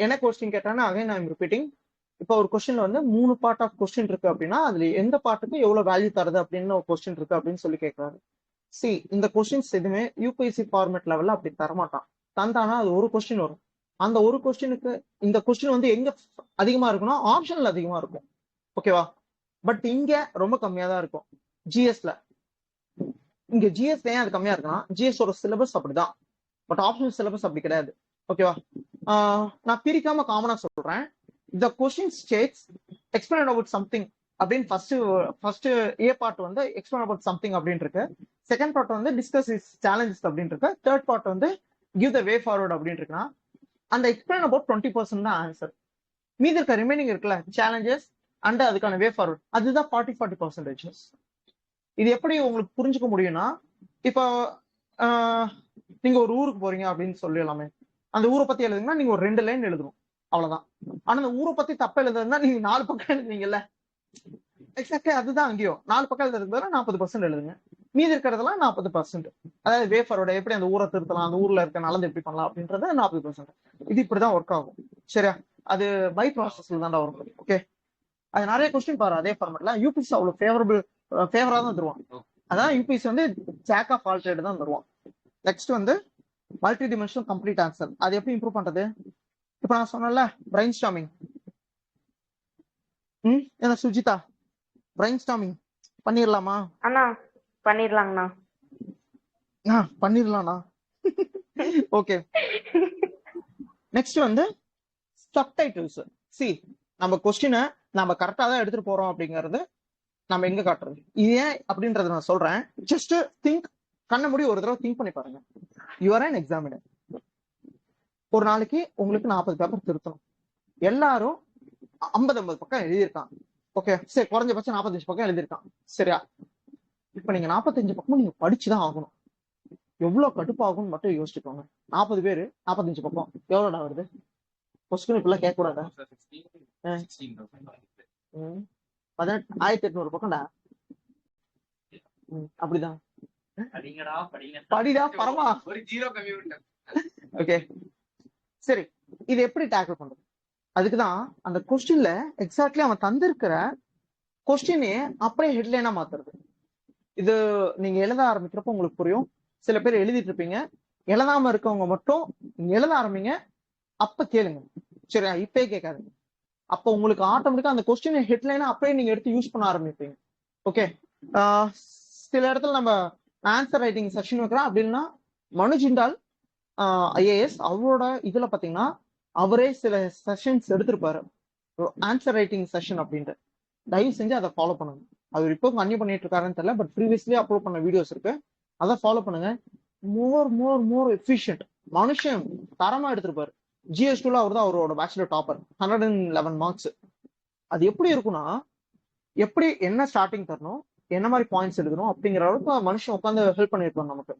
என்ன கொஸ்டின் கேட்டானா அகைன் ஐ எம் ரிப்பீட்டிங். இப்போ ஒரு கொஸ்டின்ல வந்து 3 பார்ட் ஆஃப் கொஸ்டின் இருக்கு அப்படின்னா அதுல எந்த பார்ட்டுக்கு எவ்வளவு வேல்யூ தருது அப்படின்னு ஒரு கொஸ்டின் இருக்கு அப்படின்னு சொல்லி கேட்கறாரு. சி இந்த கொஸ்டின்ஸ் எதுவுமே யூபிஎஸ்சி ஃபார்மேட் லெவல்ல அப்படி தரமாட்டான். தந்தானா அது ஒரு கொஸ்டின் வரும். அந்த ஒரு கொஸ்டினுக்கு இந்த கொஸ்டின் வந்து எங்க அதிகமா இருக்குன்னா ஆப்ஷன்ல அதிகமா இருக்கும். ஓகேவா? பட் இங்க ரொம்ப கம்மியா தான் இருக்கும். ஜிஎஸ்ல இங்க ஜிஎஸ் ஏன் அது கம்மியா இருக்குன்னா ஜிஎஸ் ஓட சிலபஸ் அப்படிதான். பட் ஆப்ஷனல் சிலபஸ் அப்படி கிடையாது. ஓகேவா? நான் பிரிக்காம காமனா சொல்றேன். The question states explain about something அப்படின்னு ஃபர்ஸ்ட் ஏ பார்ட் வந்து explain about something அப்படின்னு இருக்கு. செகண்ட் பார்ட் வந்து discuss its challenges அப்படின்னு இருக்கு. தேர்ட் பார்ட் வந்து give the way forward அப்படின்னு இருக்குன்னா அந்த explain about 20% தான் ஆன்சர். மீதி இருக்க ரிமைனிங் இருக்குல்ல சேலஞ்சஸ் அண்ட் அதுக்கான வே ஃபார்வர்ட் அதுதான் 40% இது எப்படி உங்களுக்கு புரிஞ்சுக்க முடியும்னா இப்போ நீங்க ஒரு ஊருக்கு போறீங்க அப்படின்னு சொல்லலாமே. அந்த ஊரை பத்தி எழுதுங்கன்னா நீங்க ஒரு 2 லைன் எழுதணும் அவ்வளவுதான். ஆனா அந்த ஊரை பத்தி தப்ப எழுதுறதுன்னா நீங்க 4 பக்கம் எழுதுவீங்கல்ல. எக்ஸாக்ட்லி அதுதான் அங்கேயும் 4 பக்கம் எழுதுறதுக்கு 40% எழுதுங்க. மீதி இருக்கிறதெல்லாம் 40%. அதாவது வே ஃபார்வர்ட் எப்படி அந்த ஊரை திருத்தலாம், அந்த ஊர்ல இருக்க நல்லது எப்படி பண்ணலாம் அப்படின்றது 40%. இது இப்படிதான் ஒர்க் ஆகும். சரியா? அது பை ப்ராசஸ்ல தான்டா ஒர்க் ஆகும். ஓகே, அது நிறைய கொஸ்டின் பாரு அதே ஃபார்மேட்ல. யூபிஎஸ்சி அவ்வளவு ஃபேவரா தான் தருவான். அதான் யூபிஎஸ்சி வந்து ஜாக் ஆஃப் ஆல் ட்ரேட் தான் தருவான். நெக்ஸ்ட் வந்து மல்டி டிமென்ஷனல் கம்ப்ளீட் ஆன்சர். அது எப்படி இம்ப்ரூவ் பண்றது? இப்ப நான் சொன்னேன்ல பிரைன் ஸ்டாமிங். என்ன சுஜிதா பிரைன் ஸ்டாமிங் பண்ணிடலாமா? அண்ணா பண்ணிடலாங்கண்ணா. பண்ணிடலாம்ண்ணா. ஓகே, நெக்ஸ்ட் வந்து சப்டைட்டில்ஸ். சி நம்ம கொஸ்டினை நம்ம கரெக்டா தான் எடுத்துட்டு போறோம் அப்படிங்கறது நம்ம எங்க காட்டுறது. இது ஏன் அப்படின்றத நான் சொல்றேன். ஜஸ்ட் திங்க், கண்ண மூடி ஒரு தடவை திங்க் பண்ணி பாருங்க. You are an examiner. ஒரு நாளைக்கு உங்களுக்கு 40 பேப்பர் திருத்தணும். எல்லாரும் 50 பக்கம் எழுதியிருக்கான். ஓகே, சரி, குறைஞ்சபட்சம் 45 பக்கம் எழுதியிருக்கான். சரியா? இப்ப நீங்க 45 பக்கமும் நீங்க படிச்சுதான் ஆகணும். எவ்வளவு கடுப்பாகும்னு மட்டும் யோசிச்சுக்கோங்க. 40 பேரு 45 பக்கம் எவ்வளோடா வருது? கொஸ்டின் இப்பெல்லாம் கேட்க கூடாதா? 1800 பக்கம்டா. அப்படிதான் படிடா பரமா. ஒரு 0 கம்மி பண்ணிட்டேன். ஓகே, சரி, இது எப்படி டேக்கிள் பண்றது? அதுக்குதான் அந்த கொஸ்டின்ல எக்ஸாக்ட்லி அவன் தந்திருக்கிற கொஸ்டினே அப்படியே ஹெட்லைனா மாத்துறது. இது நீங்க எழுத ஆரம்பிக்கிறப்ப உங்களுக்கு புரியும். சில பேர் எழுதிட்டு இருப்பீங்க, எழுதாம இருக்கவங்க மட்டும் நீங்க எழுத ஆரம்பிங்க, அப்ப கேளுங்க. சரியா? இப்பயே கேட்காதுங்க. அப்ப உங்களுக்கு ஆட்டோமேட்டிக்கா அந்த கொஸ்டின் ஹெட்லைனா அப்படியே நீங்க எடுத்து யூஸ் பண்ண ஆரம்பிப்பீங்க. ஓகே, சில இடத்துல நம்ம ஆன்சர் ரைட்டிங் செஷன் வைக்கிறோம் அப்படின்னா மனுஜிண்டால் ஐஏஎஸ் அவரோட இதுல பாத்தீங்கன்னா அவரே சில செஷன்ஸ் எடுத்திருப்பாரு ஆன்சர் ரைட்டிங் செஷன் அப்படின்ட்டு. தயவு செஞ்சு அதை ஃபாலோ பண்ணுங்க. அவர் இப்போ கன்டினியூ பண்ணிட்டு இருக்காருன்னு தெரியல, பட் ப்ரீவியஸ்லி அப்லோட் பண்ண வீடியோஸ் இருக்கு, அதை ஃபாலோ பண்ணுங்க. More efficient. மனுஷன் தரமா எடுத்திருப்பாரு. GS2ல அவர் தான் அவரோட பேச்சுலர் டாப்பர், 111 மார்க்ஸ். அது எப்படி இருக்குன்னா எப்படி என்ன ஸ்டார்டிங் தரணும், என்ன மாதிரி பாயிண்ட்ஸ் எழுதணும் அப்படிங்கிற அளவுக்கு மனுஷன் உட்காந்து ஹெல்ப் பண்ணிருப்பாங்க நமக்கு.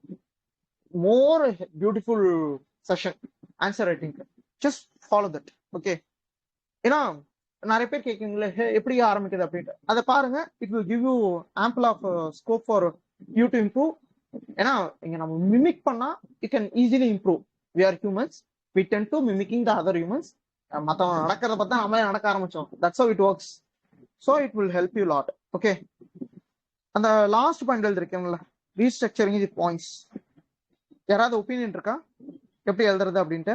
More beautiful session answer writing. Just follow that. Okay, ஏன்னா நிறைய பேர் கேட்குங்களே எப்படி ஆரம்பிக்குது அப்படின்ட்டு, அதை பாருங்க. It will give you ample of scope for you to improve. ஏன்னா இங்க நம்ம மிமிக் பண்ணா you can easily improve. We are humans, we tend to mimicking the other humans. மத்தவங்க நடக்கிறத பார்த்தா நம்மளே நடக்க ஆரம்பிச்சோம். That's how it works. So it will help you a lot. Okay, அந்த லாஸ்ட் பாயிண்ட் எழுதிருக்கேன்ல, ரீஸ்ட்ரக்சரிங் தி பாயிண்ட்ஸ். யாராவது ஒப்பீனியன் இருக்கா எப்படி எழுதுறது அப்படின்ட்டு?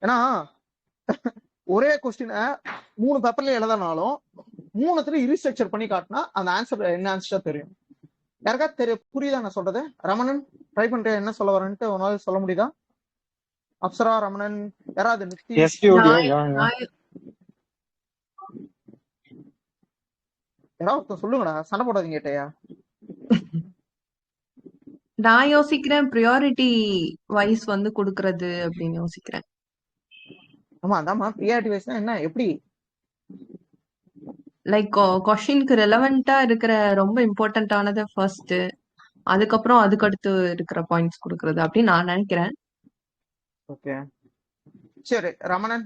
ஏன்னா ஒரே கொஸ்டினை 3 பேப்பர்ல எழுதினாலும் 3 ரீஸ்ட்ரக்சர் பண்ணி காட்டினா அந்த ஆன்சர் என்ன ஆன்சரா தெரியும். யாருக்கா புரியுதா நான் சொல்றது? ரமணன் ட்ரை பண்றேன், என்ன சொல்ல வரேன்ட்டு ஒரு நாள் சொல்ல முடியுதா? அப்சரா, ரமணன், யாராவது நித்தி? யாராவது சொல்லுங்கடா, சண்டை போடாதீங்க கேட்டையா. நான் யோசிக்கிறேன் ப்ரியாரிட்டி வைஸ் வந்து கொடுக்கறது அப்படின்னு யோசிக்கிறேன். ஆமா, அதாம்மா ப்ரியாரிட்டி வைஸ்னா என்ன, எப்படி? லைக் கொஸ்டினுக்கு ரெலவெண்டா இருக்கிற ரொம்ப இம்பார்ட்டன்டானதை ஃபர்ஸ்ட், அதுக்கப்புறம் அதுக்கடுத்து இருக்கிற பாயிண்ட்ஸ் கொடுக்கறது அப்படின்னு நான் நினைக்கிறேன். ஓகே, சரி ரமணன்,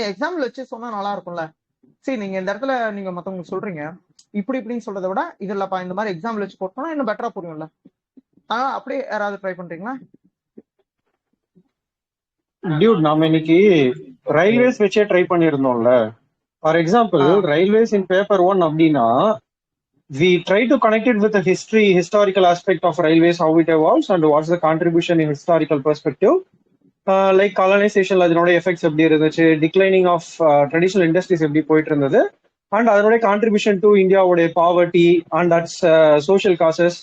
எக்ஸாம்பிள் வச்சு சொன்னா நல்லா இருக்கும்ல. சரி, நீங்க இந்த இடத்துல நீங்க மத்தவங்க சொல்றீங்க இப்படி இப்படின்னு சொல்றதை விட இதுலப்பா இந்த மாதிரி எக்ஸாம்பிள் வச்சு போட்டோம்னா இன்னும் பெட்டரா புரியும்ல. ஆனா அப்படியே யாராவது ட்ரை பண்றீங்களா? டியூட், நாம இன்னைக்கு ரயில்வேஸ் வச்சே ட்ரை பண்ணிருந்தோம்ல. For example uh railways in paper one அப்படின்னா we try to connect it with the historical aspect of railways, how it evolves and what's the contribution in historical perspective. Like colonization அதனுடைய எஃபெக்ட்ஸ் எப்படி இருந்துச்சு, டிக்ளைனிங் ஆஃப் ட்ரெடிஷனல் இண்டஸ்ட்ரீஸ் எப்படி போயிட்டு இருந்தது, அண்ட் அதனுடைய கான்ட்ரிபியூஷன் டு இந்தியாவுடைய poverty and that's social causes.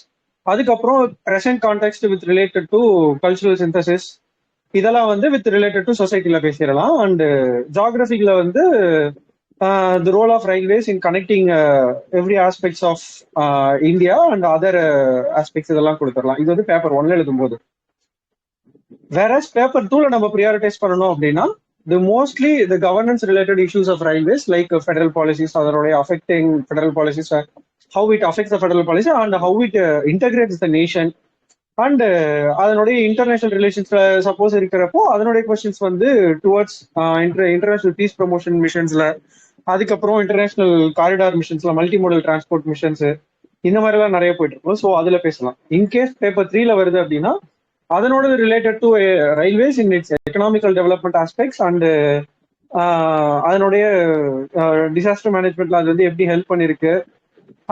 அதுக்கப்புறம் present context with related to cultural synthesis, இதெல்லாம் வந்து வித் ரிலேட்டட் டு சொசைட்டில பேசிடலாம். அண்ட் ஜாகிரபிக்ல வந்து the role of railways in connecting every aspects of India and other aspects இதெல்லாம் கொடுத்துடலாம். இது வந்து பேப்பர் ஒன்ல எழுதும்போது. வேறஸ் பேப்பர் டூல நம்ம ப்ரியாரிட்டைஸ் பண்ணணும் அப்படின்னா mostly the governance related issues of railways like federal policies, அதனுடைய affecting federal policies, how it affects the federal policy and how it integrates the nation. And அதனுடைய இன்டர்நேஷனல் ரிலேஷன்ஸ்ல சப்போஸ் இருக்கிறப்போ அதனுடைய கொஸ்டின்ஸ் வந்து டுவர்ட்ஸ் இன்டர்நேஷனல் பீஸ் ப்ரொமோஷன் மிஷன்ஸ்ல, அதுக்கப்புறம் இன்டர்நேஷனல் காரிடார் மிஷன்ஸ்ல, மல்டி மோடல் டிரான்ஸ்போர்ட் மிஷன்ஸ், இந்த மாதிரி எல்லாம் நிறைய போயிட்டு இருக்கும். ஸோ அதுல பேசலாம். இன்கேஸ் பேப்பர் 3ல வருது அப்படின்னா அதனோட related to railways in its economical development aspects and அதனுடைய டிசாஸ்டர் மேனேஜ்மெண்ட்ல அது வந்து எப்படி ஹெல்ப் பண்ணிருக்கு,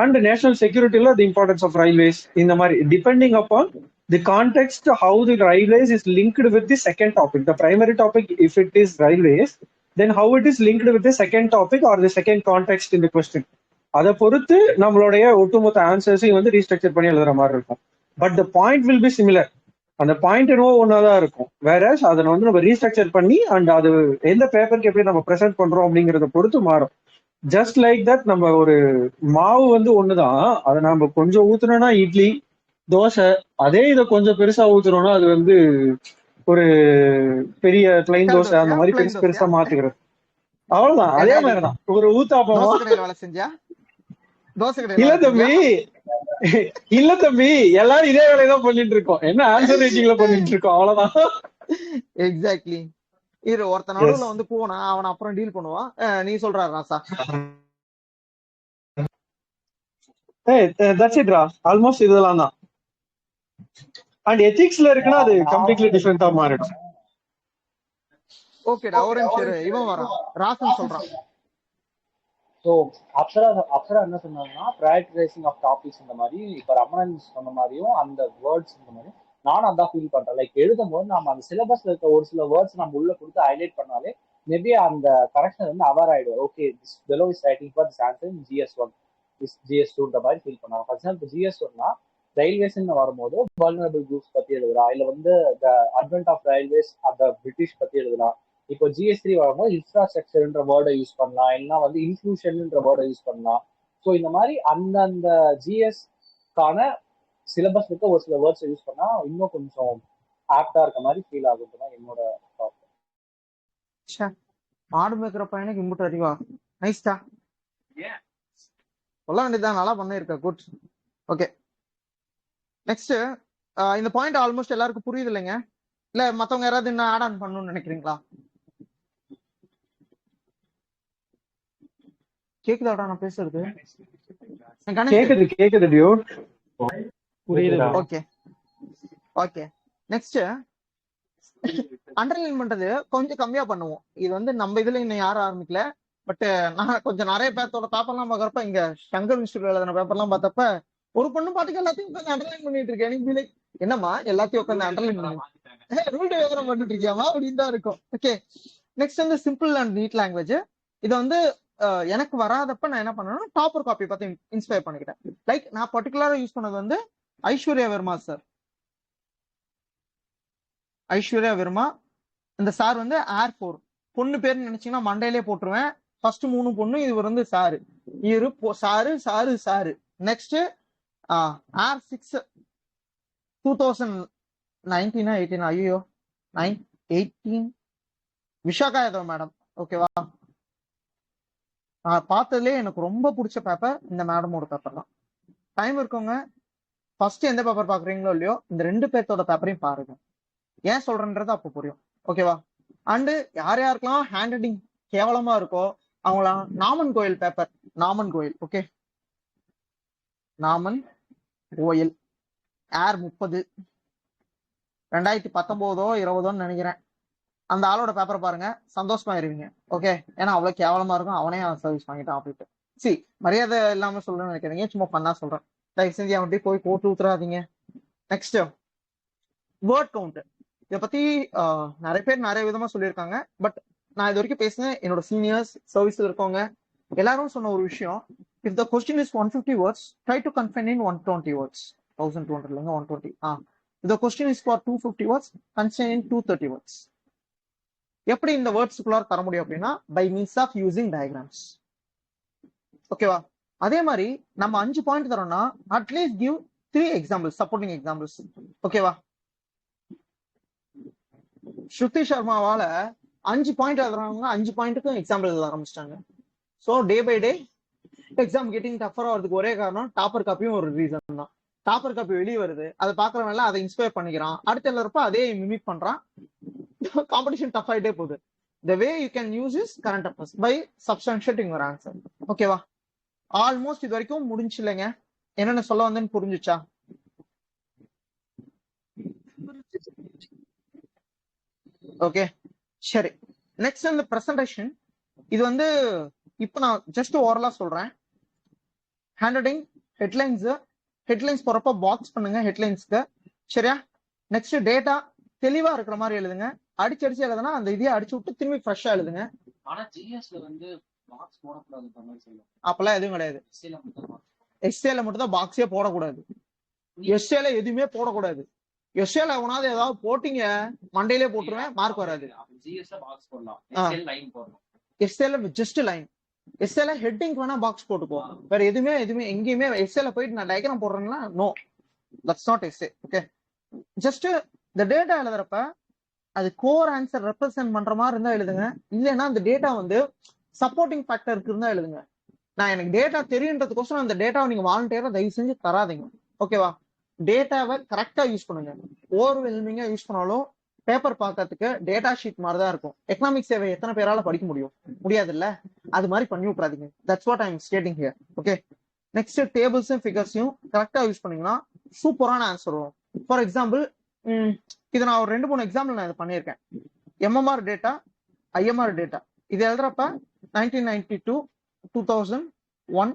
அண்ட் நேஷனல் செக்யூரிட்டில தி இம்பார்ட்டன்ஸ் ஆஃப் ரயில்வேஸ், இந்த மாதிரி depending upon the context how the railways is linked with the second topic. The primary topic, if it is railways, then how it is linked with the second topic or the second context in the question. அதை பொறுத்து நம்மளுடைய ஒட்டுமொத்த ஆன்சர்ஸையும் வந்து ரீஸ்ட்ரக்சர் பண்ணி எழுதுற மாதிரி இருக்கும். But the point will be similar. அந்த பாயிண்ட் என்னவோ ஒன்னாதான் இருக்கும். வேற அதை வந்து நம்ம ரீஸ்ட்ரக்சர் பண்ணி அண்ட் அது எந்த பேப்பருக்கு எப்படி நம்ம ப்ரெசென்ட் பண்றோம் அப்படிங்கறத பொறுத்து மாறும். ஜஸ்ட் லைக் தட் நம்ம ஒரு மாவு வந்து ஒண்ணுதான், அதை நம்ம கொஞ்சம் ஊத்துனோம்னா இட்லி தோசை, அதே இதை கொஞ்சம் பெருசா ஊத்துறோம்னா அது வந்து ஒரு பெரிய பிளைன் கல் தோசை, அந்த தோசையா மாதிரி பிளைன் பெருசு தோசையா? பெருசா மாத்துக்கிறது. அவ்வளவுதான், அதே ஏன்டா நீ மாதிரிதான். ஒரு ஊத்தாப்பமா தோசை கடையில வேலை செஞ்சியா? தோசை கடையில இல்ல வேலை செஞ்சியா? தம்பி, இல்ல தம்பி, எல்லாரும் இதே வேலையதான் பண்ணிட்டு இருக்கோம். என்ன ஆன்சர் ரைட்டிங்ல பண்ணிட்டு இருக்கோம், அவ்வளவுதான். எக்ஸாக்ட்லி. இரு ஒருத்த எஸ், நடுவுல வந்து போனா அவன் அப்புறம் டீல் பண்ணுவான். நீ சொல்ற ராசா. தட்ஸ் இட்ரா, ஆல்மோஸ்ட் இதெல்லாம் தான். அண்ட் எத்திக்ஸ்ல இருக்குன்னா அது நான் கம்ப்ளீட்லி வந்து டிஃப்ரெண்டா மாறிடும். ஓகேடா, ஒரு நிமிஷம் இரு. இவன் வரான், ராசன் சொல்றான். ஸோ அப்சரா என்ன சொன்னாங்கன்னா ப்ரையாரிட்டைசிங் ஆஃப் டாபிக்ஸ் இந்த மாதிரி இப்போ ரமணன் சொன்ன மாதிரியும் அந்த வேர்ட்ஸ் இந்த மாதிரியும் நானும் அதான் ஃபீல் பண்றேன். லைக் எழுதும் போது நம்ம அந்த சிலபஸ்ல இருக்க ஒரு சில வேர்ட்ஸ் நம்ம உள்ள கொடுத்து ஹைலைட் பண்ணாலே மேபி அந்த கரெக்ஷன் வந்து அவர் ஆயிடும். Okay, this below is writing for this answer in GS1, this GS2ன்ற மாதிரி ஃபீல் பண்ணாங்க. ஃபார் எக்ஸாம்பிள் GS1னா ரயில்வேஸ்ன்னு வரும்போது வல்னரபிள் குரூப்ஸ் பத்தி எழுதலாம், இல்ல வந்து த அட்வென்ட் ஆஃப் ரயில்வேஸ் அந்த பிரிட்டிஷ் பத்தி எழுதலாம். இப்போ GS3 வரும்போது இன்ஃப்ராஸ்ட்ரக்சர்ன்ற வேர்டை யூஸ் பண்ணலாம், இல்லைன்னா வந்து இன்க்ளூஷன்ன்ற வேர்டை யூஸ் பண்ணலாம். ஸோ இந்த மாதிரி அந்தந்த GSக்கான சிலபஸ் இருக்க ஒரு சில வேர்ட்ஸை யூஸ் பண்ணா இன்னும் கொஞ்சம் ஆப்டா இருக்க மாதிரி ஃபீல் ஆகுது தான் என்னோட thought. ச்சே, மாடு மேய்க்கிற பையனுக்கு இம்புட்டு அறிவா. நைஸ்டா, ஏன் சொல்ல வேண்டியதுதான். நல்லா பண்ணிருக்க, குட். Okay, next. இந்த பாயிண்ட் ஆல்மோஸ்ட் எல்லாருக்கும் புரியுது இல்லைங்க? இல்ல மத்தவங்க யாராவது இன்னும் ஆட் ஆன் பண்ணணும்னு நினைக்கிறீங்களா? கேக்குதாடா நான் பேசுறது? கேக்குது டியூட். புரியுதுடா. Okay okay, next. அண்டர்லைன் பண்றது கொஞ்சம் கம்மியா பண்ணுவோம். இது வந்து நம்ம இதுல இன்னும் யாரும் ஆரம்பிக்கல. பட் நான் கொஞ்சம் நிறைய பேர்த்தோட பேப்பர்லாம் பாக்குறப்ப, இங்க சங்கர் இன்ஸ்டியூட் எழுதின பேப்பர்லாம் பார்த்தப்ப ஒரு பொண்ணு பாட்டுக்கு எல்லாத்தையும் உட்காந்து அண்டர்லைன் பண்ணிட்டு இருக்கேன். எனக்கு like, என்னம்மா எல்லாத்தையும் உட்காந்து அண்டர்லைன் பண்ணி ரூல் விவரம் பண்ணிட்டு இருக்கியாமா அப்படின்னு தான் இருக்கும். ஓகே, நெக்ஸ்ட் வந்து சிம்பிள் அண்ட் நீட் லாங்குவேஜ். இது வந்து எனக்கு வராதப்ப நான் என்ன பண்ணேன்னா டாப்பர் காப்பி பார்த்து இன்ஸ்பயர் பண்ணிக்கிட்டேன். லைக் நான் பர்டிகுலரா யூஸ் பண்ணது வந்து ஐஸ்வர்யா வர்மா சார். ஐஸ்வர்யா வர்மா இந்த சார் வந்து R4 பொண்ணு பேர் நினைச்சீங்கன்னா மண்டையிலே போட்டுருவேன். ஃபர்ஸ்ட் 3 பொண்ணு, இவர் வந்து சாரு, இவரு sir sir sir. Next R6 2019 18, ஐயோ 18 விஷாகா யாதவ் மேடம். ஓகேவா, நான் பார்த்ததுலேயே எனக்கு ரொம்ப பிடிச்ச பேப்பர் இந்த மேடமோட பேப்பர் தான். டைம் இருக்கவங்க ஃபர்ஸ்ட் எந்த பேப்பர் பாக்குறீங்களோ இல்லையோ இந்த 2 பேர்த்தோட பேப்பரையும் பாருங்க. ஏன் சொல்றேன்றது அப்போ புரியும். ஓகேவா, அண்டு யார் யாருக்கெல்லாம் ஹேண்ட் ரைட்டிங் கேவலமா இருக்கோ அவங்களாம் நாமன் கோயில் பேப்பர், நாமன் கோயில். ஓகே, நாமன் கோயில் R30 2019 20 நினைக்கிறேன். அந்த ஆளோட பேப்பரை பாருங்க, சந்தோஷமா இருவீங்க. ஓகே, ஏன்னா அவ்வளவு கேவலமா இருக்கும், அவனே அவன் சர்வீஸ் வாங்கிட்டான் அப்படின்ட்டு. சி மரியாதை இல்லாம சொல்றேன்னு நினைக்கிறீங்க, சும்மா பண்ணா சொல்றேன். தயவு செஞ்சு அவன்கிட்ட போய் போட்டு ஊத்துறாதீங்க. Next word count. இதை பத்தி நிறைய பேர் நிறைய விதமா சொல்லியிருக்காங்க. பட் நான் இது வரைக்கும் பேசினேன், என்னோட சீனியர்ஸ் சர்வீஸ்ல இருக்கவங்க எல்லாரும் சொன்ன ஒரு விஷயம், if the question is 150 words, try to confine in 120 words. 1200 இல்லைங்க 120. If the question is for 250 words, confine in 230 words. எப்படி இந்த வேர்ட்ஸ்க்குள்ளார தர முடியும் அப்படின்னா, by means of using diagrams. ஓகேவா? அதே மாதிரி நம்ம 5 பாயிண்ட் தரோம்னா at least give 3 examples, supporting examples. ஓகேவா? ஸ்ருதி சர்மாவால 5 பாயிண்ட் எழுதுறவங்க 5 பாயிண்ட்டுக்கும் எக்ஸாம்பிள் எழுத ஆரம்பிச்சிட்டாங்க. So day by day exam getting tougher ஆகிறதுக்கு ஒரே காரணம் டாப்பர் காப்பியும் ஒரு ரீசன் தான். டாப்பர் காப்பி வெளியே வருது, அதை பாக்குறவங்க அதை இன்ஸ்பயர் பண்ணிக்கிறான், அடுத்த எழுதுறப்ப அதே மிமிக் பண்றான், காம்படிஷன் டஃப் ஆயிட்டே போகுது. The way you can use is current affairs by substantiating your answer. ஓகேவா? ஆல்மோஸ்ட் இது வரைக்கும் முடிஞ்சு இல்லைங்க. என்னென்ன சொல்ல வந்தேன்னு புரிஞ்சுச்சா? ஓகே சரி. நெக்ஸ்ட் இந்த பிரசன்டேஷன். இது வந்து இப்போ நான் ஜஸ்ட் ஓவரலா சொல்றேன். ஹேண்ட் ரைட்டிங், ஹெட்லைன்ஸ் போறப்ப பாக்ஸ் பண்ணுங்க ஹெட்லைன்ஸ்க்கு. சரியா? நெக்ஸ்ட் டேட்டா தெளிவா இருக்கிற மாதிரி எழுதுங்க. அடிச்சு எழுதுனா அந்த இதையே அடிச்சு விட்டு திரும்பி ஃப்ரெஷ்ஷா எழுதுங்க. ஆனா ஜிஎஸ்ல வந்து பாக்ஸ் போடக்கூடாது சொல்லுவாங்க. அப்பெல்லாம் எதுவும் கிடையாது. எஸ்ஏல மட்டும் தான் பாக்ஸே போடக்கூடாது. எஸ்ஏல எதுவுமே போடக்கூடாது. எஸ்ஏல எவனாவது ஏதாவது போட்டீங்க மண்டையிலே போட்டுருவேன், மார்க் வராது. ஜிஎஸ்ல பாக்ஸ் போடலாம், எஸ்ஏல லைன் போடணும். எஸ்ஏல ஜஸ்ட் லைன். எஸ்ஏல ஹெட்டிங் வேணா பாக்ஸ் போட்டுக்கோ, வேற எதுவுமே எங்கேயுமே எஸ்ஏல போயிட்டு நான் டயக்ராம் போடுறேன்னா no, that's not SA. Okay, just இந்த டேட்டா எழுதுறப்ப அது கோர் ஆன்சர் ரெப்ரசென்ட் பண்ற மாதிரி இருந்தா எழுதுங்க. இல்லைன்னா அந்த டேட்டா வந்து சப்போர்ட்டிங் ஃபேக்டருக்கு இருந்தா எழுதுங்க. நான் எனக்கு டேட்டா தெரியுன்றதுக்கோசரம் அந்த டேட்டாவை நீங்க வாலண்டியரா தயவு செஞ்சு தராதீங்க. ஓகேவா? டேட்டாவை கரெக்டா யூஸ் பண்ணுங்க. ஓவர்வெல்மிங்கா யூஸ் பண்ணாலும் பேப்பர் பார்க்கறதுக்கு டேட்டா ஷீட் மாதிரி தான் இருக்கும். எக்கனாமிக் சேவை எத்தனை பேரால படிக்க முடியும்? முடியாது இல்ல? அது மாதிரி பண்ணி விட்றாதீங்க. That's what I am stating here. Okay, next டேபிள்ஸும் ஃபிகர்ஸையும் கரெக்டா யூஸ் பண்ணீங்கன்னா சூப்பரான ஆன்சர் வரும். ஃபார் எக்ஸாம்பிள், இதை நான் ஒரு 2-3 எக்ஸாம்பிள் நான் இதை பண்ணியிருக்கேன். MMR data, IMR data. இது எழுதுறப்ப 1992, 2001,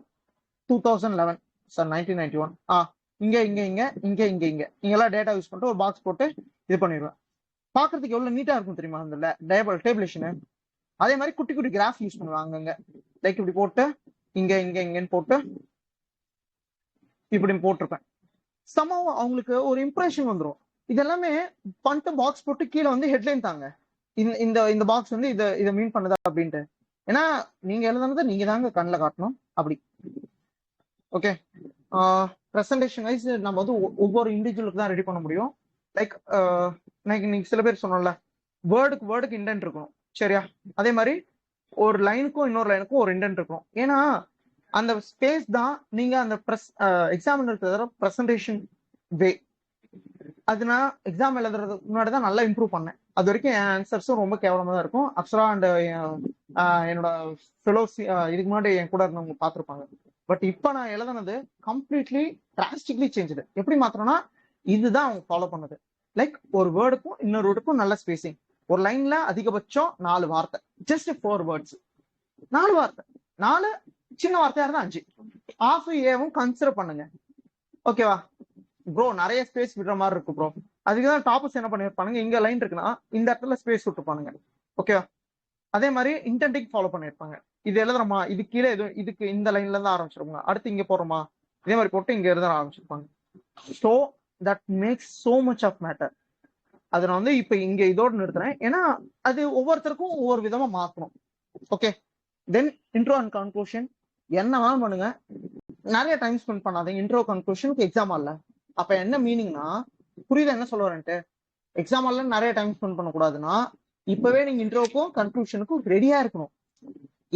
2011 சார் 1991. இங்கெல்லாம் டேட்டா யூஸ் பண்ணிட்டு ஒரு பாக்ஸ் போட்டு இது பண்ணிடுவேன். பாக்குறதுக்கு எவ்வளவு நீட்டா இருக்கும் தெரியுமா அந்த டேபிளேஷன். அதே மாதிரி குட்டி குட்டி கிராஃப் யூஸ் பண்ணுவாங்க அங்கங்க. லைக் இப்படி போட்டு இங்கன்னு போட்டு இப்படி போட்டிருப்பேன். சமம் அவங்களுக்கு ஒரு இம்ப்ரெஷன் வந்துடும். இதெல்லாமே பண்ணிட்டு பாக்ஸ் போட்டு கீழே வந்து ஹெட்லைன் தாங்க, இந்த பாக்ஸ் வந்து இதை மீன் பண்ணுதா அப்படின்ட்டு. ஏன்னா நீங்க எழுதுனதை நீங்க தாங்க கண்ணில் காட்டணும். அப்படி ஓகே. ப்ரெசன்டேஷன் வைஸ் நம்ம வந்து ஒவ்வொரு இண்டிவிஜுவலுக்கு தான் ரெடி பண்ண முடியும். லைக் நீங்க சில பேர் சொன்னோம்ல, வேர்டுக்கு இன்டென்ட் இருக்கணும். சரியா? அதே மாதிரி ஒரு லைனுக்கும் இன்னொரு லைனுக்கும் ஒரு இன்டென்ட் இருக்கும். ஏன்னா அந்த ஸ்பேஸ் தான் நீங்க அந்த எக்ஸாம் எழுதுற ப்ரெசன்டேஷன் வே. அது நான் எக்ஸாம் எழுதுறதுக்கு முன்னாடி தான் நல்லா இம்ப்ரூவ் பண்ணேன். அது வரைக்கும் என் ஆன்சர்ஸும் ரொம்ப கேவலமா தான் இருக்கும். அப்சரா அண்ட் என்னோட ஃபெலோஸ் இதுக்கு முன்னாடி என் கூட இருந்தவங்க பார்த்துருப்பாங்க. பட் இப்போ நான் எழுதுனது கம்ப்ளீட்லி டிராஸ்டிக்லி சேஞ்சுடு. எப்படி மாத்திரம்னா இதுதான் அவங்க ஃபாலோ பண்ணது. லைக் ஒரு வேர்டுக்கும் இன்னொரு வேர்டுக்கும் நல்ல ஸ்பேசிங். ஒரு லைன்ல அதிகபட்சம் 4 வார்த்தை, ஜஸ்ட் 4 வேர்ட்ஸ். 4 வார்த்தை, 4 சின்ன வார்த்தையா இருந்தா 5. ஆஃப் ஏவும் கன்சிடர் பண்ணுங்க. ஓகேவா ப்ரோ? நிறைய ஸ்பேஸ் விடுற மாதிரி இருக்கு ப்ரோ. அதுக்குதான் டாப்பர்ஸ் என்ன பண்ணிருப்பானுங்க, இங்க லைன் இருக்குன்னா இந்த இடத்துல ஸ்பேஸ் விட்டுப்பானுங்க. ஓகேவா? அதே மாதிரி இன்டென்டிங் ஃபாலோ பண்ணிருப்பாங்க. இது எழுதுறோமா, இது கீழே இதுக்கு இந்த லைன்ல இருந்து ஆரம்பிச்சிருப்பாங்க, அடுத்து இங்க போறோமா, இதே மாதிரி போட்டு இங்க இருந்து ஆரம்பிச்சிருப்பாங்க. So that makes so much of matter. அதை நான் வந்து இப்ப இங்க இதோடு நிறுத்துறேன். ஏன்னா அது ஒவ்வொருத்தருக்கும் ஒவ்வொரு விதமா மாற்றணும். Okay, then intro and conclusion என்ன வேணும் பண்ணுங்க. நிறைய டைம் ஸ்பெண்ட் பண்ணாதீங்க. இன்ட்ரோ கன்க்ளூஷனுக்கு எக்ஸாம் ஆகல. அப்ப என்ன மீனிங்னா, புரியுது என்ன சொல்ல வரேன்ட்டு? எக்ஸாம் ஆகல நிறைய டைம் ஸ்பெண்ட் பண்ணக்கூடாதுன்னா இப்பவே நீங்க இன்ட்ரோக்கும் கன்க்ளூஷனுக்கும் ரெடியா இருக்கணும்.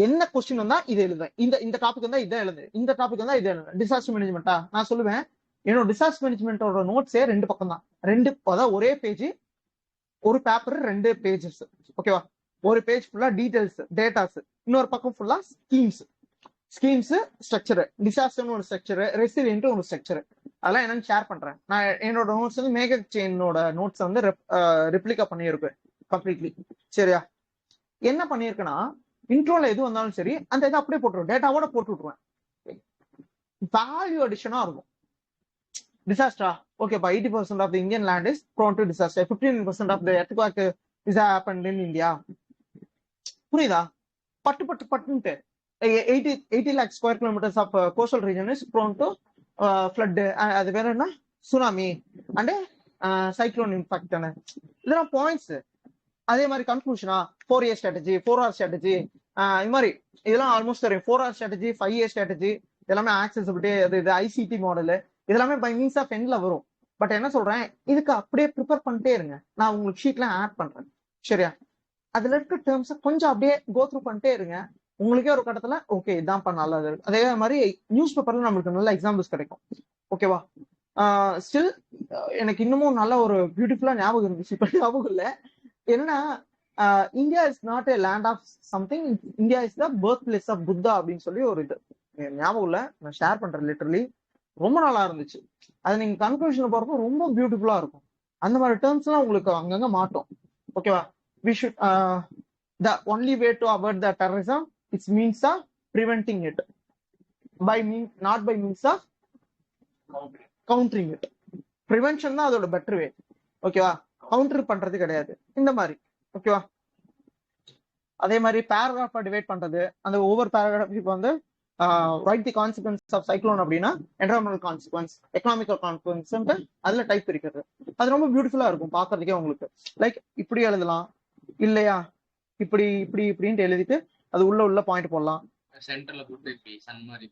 என்ன கொஸ்டின் வந்தா இது எழுதுவேன், இந்த டாபிக் வந்தா இதை எழுது, இந்த டாபிக் வந்தா இதை எழுது. டிசாஸ்டர் மேனேஜ்மெண்டா நான் சொல்லுவேன், என்னோட டிசாஸ்டர் மேனேஜ்மெண்டோட நோட்ஸே 2 பக்கம் தான். 2 அதாவது ஒரே பேஜ், ஒரு பேப்பர் 2 பேஜஸ். ஓகேவா? ஒரு பேஜ் ஃபுல்லா டீடைல்ஸ் டேட்டாஸ், இன்னொரு பக்கம் ஃபுல்லா ஸ்கீம்ஸ் ஸ்ட்ரக்சர். டிசாஸ்டர்னு ஒரு ஸ்ட்ரக்சர், ரெசிலியன்ட் ஒரு ஸ்ட்ரக்சர். அதெல்லாம் என்னன்னு ஷேர் பண்றேன். நான் என்னோட நோட்ஸ் வந்து மேகக் செயினோட நோட்ஸ் வந்து ரெப்ளிகா பண்ணியிருக்கேன். கம்ப்ளீட்லி. சரியா? என்ன பண்ணிருக்கேன்னா இன்ட்ரோல எது வந்தாலும் சரி அந்த இதை அப்படியே போட்டுருவேன், டேட்டாவோட போட்டு விட்டுருவேன். வேல்யூ அடிஷனா இருக்கும். டிசாஸ்டரா, ஓகேப்பா 80% of the Indian land is prone to disaster, 15% of the earthquake is happened in India. புரியுதா? பட்டு பட்டு பட்டுன்ட்டு 80 lakh square kilometres of coastal region is prone to flood, அது வேற என்ன சுனாமி அண்ட் சைக்ளோன் இம்பாக்ட். இதெல்லாம் பாயிண்ட்ஸ். அதே மாதிரி கன்க்ளூஷனா 4A ஸ்ட்ராட்டஜி, 4R ஸ்ட்ராட்டஜி, இது மாதிரி இதெல்லாம் ஆல்மோஸ்ட் தெரியும். 4R ஸ்ட்ராட்டஜி, 5A ஸ்ட்ராட்டஜி, இதெல்லாமே ஆக்சசிபிலிட்டி, இது ஐசிடி மாடல், இதெல்லாமே பை மீன்ஸ் ஆஃப் எண்ட்ல வரும். பட் என்ன சொல்றேன், இதுக்கு அப்படியே ப்ரிப்பேர் பண்ணிட்டே இருங்க, நான் உங்களுக்கு ஷீட்ல ஆட் பண்றேன். சரியா? அதுல இருக்க டேர்ம்ஸ் கொஞ்சம் அப்படியே கோ த்ரூ பண்ணிட்டே இருங்க. உங்களுக்கே ஒரு கட்டத்துல ஓகே இதான் நல்லது. அதே மாதிரி நியூஸ் பேப்பர்ல நம்மளுக்கு நல்ல எக்ஸாம்பிள்ஸ் கிடைக்கும். ஓகேவா? ஸ்டில் எனக்கு இன்னமும் நல்ல ஒரு பியூட்டிஃபுல்லா ஞாபகம் இருந்துச்சு, இப்ப ஞாபகம் இல்லை. என்னன்னா India is not a land of something, India is the birth place of Buddha அப்படின்னு சொல்லி ஒரு இது ஞாபகம் இல்லை, நான் ஷேர் பண்றேன். லிட்டரலி ரொம்ப நல்லா இருந்துச்சு. அது நீங்க கன்க்ளூஷன் போறப்போ ரொம்ப பியூட்டிஃபுல்லா இருக்கும். அந்த மாதிரி டேர்ம்ஸ் எல்லாம் உங்களுக்கு அங்கங்க மாட்டோம். ஓகேவா? we should the only way to avoid the terrorism it's means of preventing it by means, not by means of countering it. prevention தான் அதோட பெட்டர் வே. ஓகேவா? கவுண்டர் பண்றது கிடையாது இந்த மாதிரி. ஓகேவா? அதே மாதிரி பேராகிராஃபா டிவைட் பண்றது, அந்த ஒவ்வொரு பேராகிராஃப் இப்போ வந்து write the consequence of cyclone அப்படின்னா என்விரான்மெண்டல் கான்சிக்வன்ஸ், எக்கனாமிக்கல் கான்சிக்வன்ஸ், அதுல டைப் இருக்கிறது. அது ரொம்ப பியூட்டிஃபுல்லா இருக்கும் பாக்குறதுக்கே உங்களுக்கு. லைக் இப்படி எழுதலாம் இல்லையா, இப்படி இப்படி இப்படின்ட்டு எழுதிட்டு அது உள்ள பாயிண்ட் போடலாம், சென்டர்ல போட்டு இப்படி சன் மாதிரி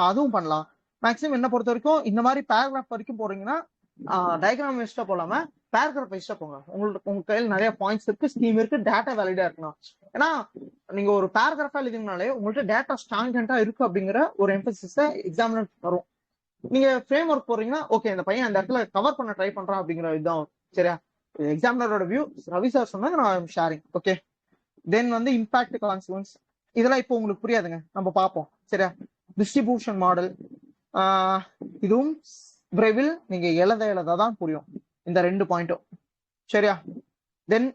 அதுவும் பண்ணலாம். மேக்ஸிமம் என்ன பொறுத்த வரைக்கும் இந்த மாதிரி பேராகிராஃப் வரைக்கும் போறீங்கன்னா டயக்ராம் வைஸ்டா போலாம பேராகிராஃப் வைஸ்டா போங்க. உங்க கையில் நிறைய பாயிண்ட்ஸ் இருக்கு, ஸ்கீம் இருக்கு, டேட்டா வேலிடா இருக்கணும். ஏன்னா நீங்க ஒரு பேராகிராஃபா எழுதினாலே உங்கள்ட்ட டேட்டா ஸ்டாண்டர்டா இருக்கு அப்படிங்கிற ஒரு எம்பசிஸ எக்ஸாமினர் வரும். நீங்க ஃப்ரேம் ஒர்க் போறீங்கன்னா ஓகே இந்த பையன் அந்த இடத்துல கவர் பண்ண ட்ரை பண்றான் அப்படிங்கிற இதுதான். சரியா? எக்ஸாமினரோட வியூ ரவி சார் சொன்னாங்க, நான் ஷேரிங். ஓகே, தென் வந்து இம்பாக்ட் கான்சிக்வன்ஸ், இதெல்லாம் இப்போ உங்களுக்கு புரியாதுங்க, நம்ம பார்ப்போம். சரியா? டிஸ்ட்ரிபியூஷன் மாடல், இதுவும் விரைவில் நீங்க எழுதான் புரியும் இந்த 2 பாயிண்ட்டும். சரியா? தென்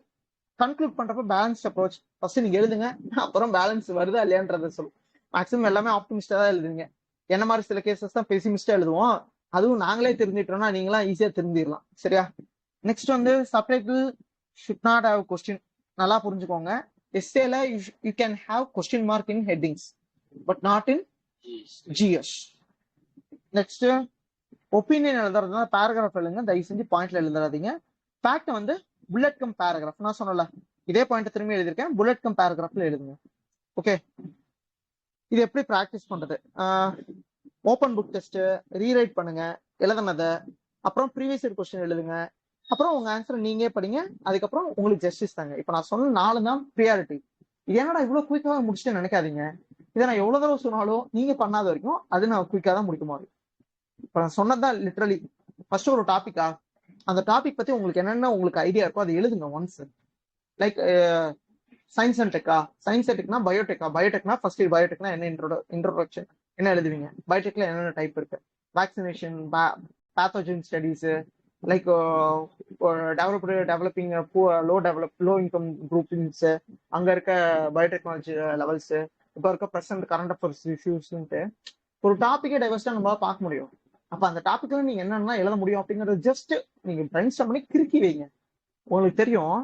கன்க்ளூட் பண்றப்ப பேலன்ஸ்ட் அப்ரோச். ஃபர்ஸ்ட் நீங்க எழுதுங்க, அப்புறம் பேலன்ஸ் வருதா இல்லையான்றத சொல்லும். மேக்ஸிமம் எல்லாமே ஆப்டிமிஸ்டா தான் எழுதுங்க. என்ன மாதிரி சில கேசஸ் தான் பெசிமிஸ்டா எழுதுவோம். அதுவும் நாங்களே தெரிஞ்சிட்டோம்னா நீங்களா ஈஸியா தெரிஞ்சிடலாம். சரியா? நெக்ஸ்ட் வந்து subtitle should not have question. நல்லா புரிஞ்சுக்கோங்க, எஸ்ஏல you can have question mark in headings but not in GS. Next opinion எழுதுறதுனா பேராகிராஃப் எழுதுங்க, தயவு செஞ்சு பாயிண்ட்ல எழுதுறாதீங்க. ஃபேக்ட் வந்து புல்லட் கம் பேராகிராஃப். நான் சொன்னல இதே பாயிண்ட் திரும்பி எழுதிருக்கேன், புல்லட் கம் பேராகிராஃப்ல எழுதுங்க. ஓகே, இது எப்படி ப்ராக்டிஸ் பண்றது? ஓப்பன் புக் டெஸ்ட் ரீரைட் பண்ணுங்க எழுதுனதை, அப்புறம் ப்ரீவியஸ் இயர் கொஸ்டின் எழுதுங்க, அப்புறம் உங்க ஆன்சரை நீங்க படிங்க, அதுக்கப்புறம் உங்களுக்கு ஜஸ்டிஸ் தாங்க. இப்ப நான் சொன்ன 4 தான் ப்ரியாரிட்டி. இது என்னடா இவ்வளவு குயிக்காக முடிச்சுட்டு நினைக்காதீங்க. இதை நான் எவ்வளவு தடவை சொன்னாலும் நீங்க பண்ணாத வரைக்கும் அது நான் குயிக்கா தான் முடிக்க முடியும். இப்ப நான் சொன்னதான் லிட்டரலி ஃபர்ஸ்ட் ஒரு டாபிக்கா, அந்த டாபிக் பத்தி உங்களுக்கு என்னென்ன உங்களுக்கு ஐடியா இருக்கோ அதை எழுதுங்க ஒன்ஸ். லைக் சயின்ஸ் அண்ட் டெக்கா, சயின்ஸ் அண்ட் டெக்னா பயோடெக்கா, பயோடெக்னா ஃபர்ஸ்ட் பயோடெக்னா என்ன இன்ட்ரோடக்ஷன் என்ன எழுதுவீங்க, பயோடெக்ல என்னென்ன டைப் இருக்கு, vaccination, pathogen studies, like developing low income groupings, அங்க இருக்க பயோடெக்னாலஜி லெவல்ஸ், இப்போ இருக்க ப்ரெசென்ட் கரண்ட் அஃபேர்ஸ் இஷ்யூஸ்ன்ட்டு ஒரு டாபிக்கே டைவர்ஸ்டா நம்ம பார்க்க முடியும். அப்ப அந்த டாபிக்ல நீங்க என்னென்ன எழுத முடியும் அப்படிங்கறது ஜஸ்ட் நீங்க பிரைன்ஸ்டார்ம் பண்ணி கிறுக்கி வைங்க. உங்களுக்கு தெரியும்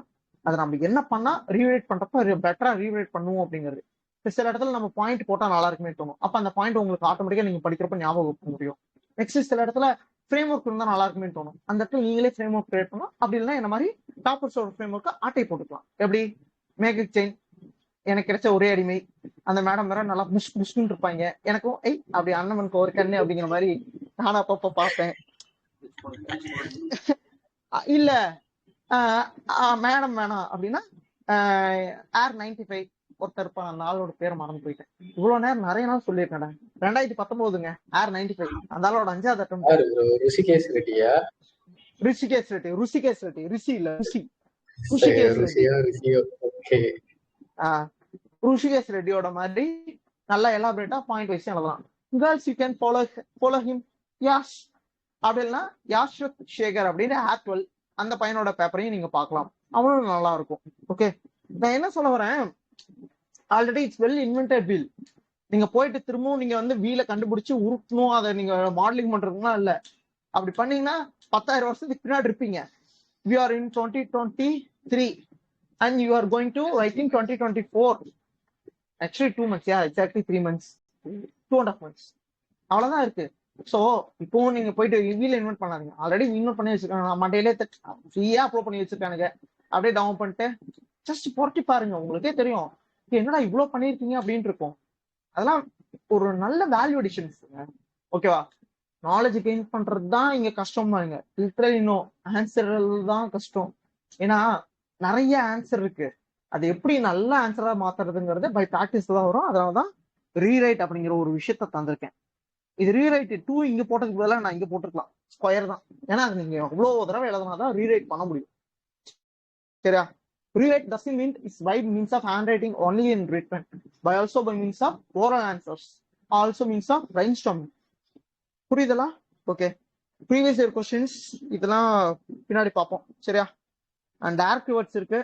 அதை நம்ம என்ன பண்ணா ரீவைட் பண்றப்ப பெட்டரா ரீவைட் பண்ணுவோம் அப்படிங்கிறது. சில இடத்துல நம்ம பாயிண்ட் போட்டா நல்லா இருக்குமே தோணும். அப்ப அந்த பாயிண்ட் உங்களுக்கு ஆட்டோமேட்டிக்கா நீங்க படிக்கிறப்ப ஞாபகம் முடியும். நெக்ஸ்ட் சில இடத்துல ஃப்ரேம் ஒர்க் இருந்தா நல்லா இருக்குமே தோணும். அந்த இடத்துல நீங்களே ஃப்ரேம் ஒர்க் கிரியேட் பண்ணலாம். அப்படி இல்லைன்னா என்ன மாதிரி டாப்பர்ஸோட ஃப்ரேம் ஒர்க்கை ஆட்டை போட்டுக்கலாம். எப்படி மேஜிக் செயின், எனக்கு கிடைச்ச ஒரே அடிமை, அந்த மேடம் வேற நல்லா முஷ்குன்னு இருப்பாங்க, எனக்கும் அப்படி அண்ணனுக்கு ஒரு கண்ணு அப்படிங்கிற மாதிரி நானும் அப்பப்ப பார்ப்பேன். இல்ல மேடம் வேணாம் அப்படின்னா ஏர் 95 ஒருத்தர் இருப்பான், அந்த ஆளோட பேரை மறந்து போயிட்டேன். இவ்வளவு நேரம் நிறைய நாள் சொல்லியிருக்கேன். 2019ங்க ஏர் 95, அந்த ஆளோட 5வது அட்டம். ருஷிகேஷ் ரெட்டியா? ருஷிகேஷ் ரெட்டி, ருஷிகேஷ் ரெட்டி, ரிஷி இல்ல ருஷி, ருஷிகேஷ் ரெட்டியோட மாதிரி நல்லா எலாபரேட்டா பாயிண்ட் வைஸ் எழுதலாம். Girls you can follow him Yash, அப்படி இல்லைன்னா யாஷ் சேகர் அப்படின்னு ஏர் 12 அந்த பையனோட பேப்பரையும் நீங்க பார்க்கலாம், அவ்வளவு நல்லா இருக்கும். ஓகே, நான் என்ன சொல்ல வரேன், already it's well invented wheel. நீங்க போயிட்டு திரும்பவும் நீங்க வந்து வீலை கண்டுபிடிச்சு உருட்டணும், அதை நீங்க மாடலிங் பண்றதுலாம் இல்ல. அப்படி பண்ணீங்கன்னா 10,000 வருஷத்துக்கு பின்னாடி இருப்பீங்க. We are in 2023 and you are going to, I think, 2024. Actually 2 months, yeah, exactly 3 months, 2.5 months. அவ்வளவுதான் இருக்கு. ஸோ இப்போ நீங்க போயிட்டு வீல இன்வெர்ட் பண்ணாதீங்க, ஆல்ரெடி இன்வெர்ட் பண்ணி வச்சிருக்காங்க, மண்டேலே ஃப்ரீயா அப்லோட் பண்ணி வச்சிருக்கானுங்க. அப்படியே டவுன் பண்ணிட்டு ஜஸ்ட் புரட்டி பாருங்க, உங்களுக்கே தெரியும் என்னடா இவ்வளவு பண்ணிருக்கீங்க அப்படின்னு இருக்கும். அதெல்லாம் ஒரு நல்ல வேல்யூ அடிஷன்ஸ். ஓகேவா, நாலேஜ் கெயின் பண்றது தான் இங்க கஷ்டம் பாருங்க. லிட்டரலி இன்னும் ஆன்சர் தான் கஷ்டம். ஏன்னா நிறைய ஆன்சர் இருக்கு, அது எப்படி நல்ல ஆன்சரா மாத்துறதுங்கிறது பை ப்ராக்டிஸ் தான் வரும். அதனாலதான் ரீரைட் அப்படிங்கிற ஒரு விஷயத்த தந்திருக்கேன். இது ரீரைட் 2 இங்க போட்டதுக்கு பதிலாக நான் இங்க போட்டுக்கலாம், ஸ்கொயர் தான். ஏன்னா அது நீங்க எவ்வளவு தடவை எழுதினாதான் ரீரைட் பண்ண முடியும். சரியா, rewrite doesn't mean it's by means of handwriting only in written, but also by means of oral answers, also means of brainstorming. புரியுதா? ஓகே, ப்ரீவியஸ் இயர் கொஸ்டின்ஸ் இதெல்லாம் பின்னாடி பார்ப்போம். சரியா, அண்ட் டைரக்ட் வேர்ட்ஸ் இருக்கு,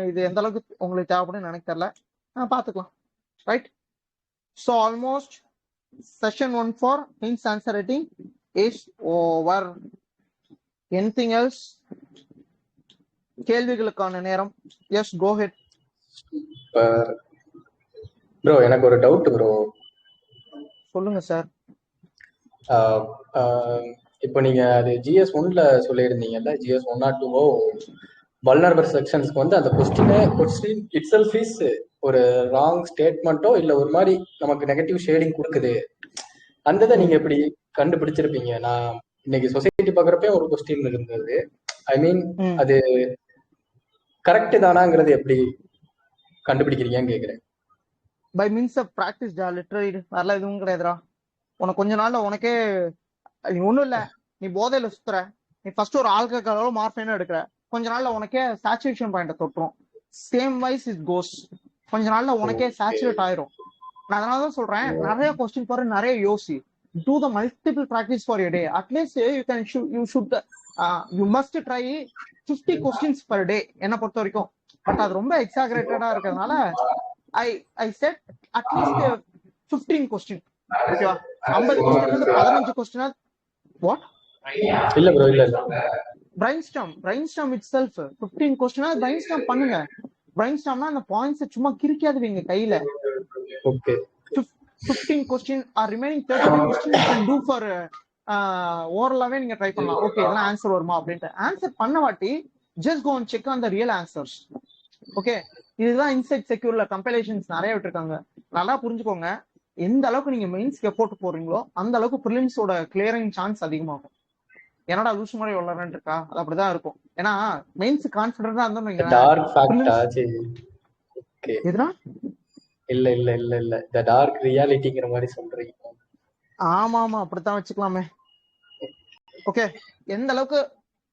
இது எந்த அளவுக்கு உங்களுக்கு தேவைப்படுன்னு எனக்கு தெரியல, பார்த்துக்கலாம். Right, so almost session 1 for hints answer writing is over. Anything else? கேள்விகளுக்கான நேரம். எஸ், கோ ஹெட். ப்ரோ எனக்கு ஒரு டவுட் ப்ரோ. சொல்லுங்க சார். இப்போ நீங்க அது GS 1ல சொல்லியிருந்தீங்கல்ல, GS 1 or 2 வல்னரபிள் செக்ஷன்ஸ்க்கு வந்து அந்த கொஸ்டின் இட் செல்ஃப் இஸ் ஒரு ராங் ஸ்டேட்மெண்ட்டோ இல்ல ஒரு மாதிரி நமக்கு நெகட்டிவ் ஷேடிங் கொடுக்குது, அந்த இதை நீங்க எப்படி கண்டுபிடிச்சிருப்பீங்க? நான் இன்னைக்கு சொசைட்டி பாக்குறப்ப ஒரு கொஸ்டின் இருந்தது, ஐ மீன் அது கரெக்ட் தானாங்கிறது எப்படி கண்டுபிடிக்கிறீங்கன்னு கேக்குறேன். பை மீன்ஸ் ஆஃப் பிராக்டிஸ் டா, லிட்டரலி வரல எதுவும் கிடையாதுடா. உனக்கு கொஞ்ச நாள்ல உனக்கே ஒண்ணும் இல்ல, நீ போதையில சுத்துற, நீ ஃபர்ஸ்ட் ஒரு ஆல்கஹாலோ மார்ஃபைனோ எடுக்கிற, கொஞ்ச நாள்ல உனக்கே சேச்சுரேஷன் பாயிண்ட தொட்டுரும். சேம் வைஸ் இட் கோஸ், கொஞ்ச நாள்ல உனக்கே சேச்சுரேட் ஆயிரும். நான் அதனாலதான் சொல்றேன், நிறைய கொஸ்டின் பாரு, நிறைய யோசி, do the multiple practice for your day. At least you must try 50 questions per day என்ன பொறுத்த வரைக்கும். பட் அது ரொம்ப எக்ஸாகரேட்டடா இருக்கிறதுனால I said at least 15 question. ஓகேவா, 50 கொஸ்டின் இருந்து 15 கொஸ்டினா வாட்? இல்ல ப்ரோ, இல்ல brainstorm itself 15 கொஸ்டினா brainstorm பண்ணுங்க. brainstormனா அந்த பாயிண்ட்ஸ் சும்மா கிறுக்கியாதுவீங்க கையில. Okay, 15 question or remaining 32 question you can do for ஓரலாவே நீங்க ட்ரை பண்ணலாம். ஓகே, இதெல்லாம் ஆன்சர் வருமா அப்படின்ட்டு ஆன்சர் பண்ண வாட்டி just go and check on the real answers. Okay, இதுதான் இன்சைட் செக்யூர்ல கம்பைலேஷன்ஸ் நிறைய விட்டுருக்காங்க. நல்லா புரிஞ்சுக்கோங்க, எந்த அளவுக்கு நீங்க மெயின்ஸ்க்கு எஃபோர்ட் போடுறீங்களோ அந்த அளவுக்கு ப்ரிலிம்ஸோட கிளியரிங் சான்ஸ் அதிகமாகும். என்னடா லூஸ் மாதிரி வளரன்னு இருக்கா, அது அப்படிதான் இருக்கும். ஏன்னா மெயின்ஸ் கான்ஃபிடென்ட்டா இருந்தா டார்க் ஃபேக்டா எதுனா இல்ல இல்ல இல்ல இல்ல தி டார்க் ரியாலிட்டிங்கிற மாதிரி சொல்றீங்க. ஆமா ஆமா, அப்படித்தான் வச்சுக்கலாமே. ஓகே, எந்த அளவுக்கு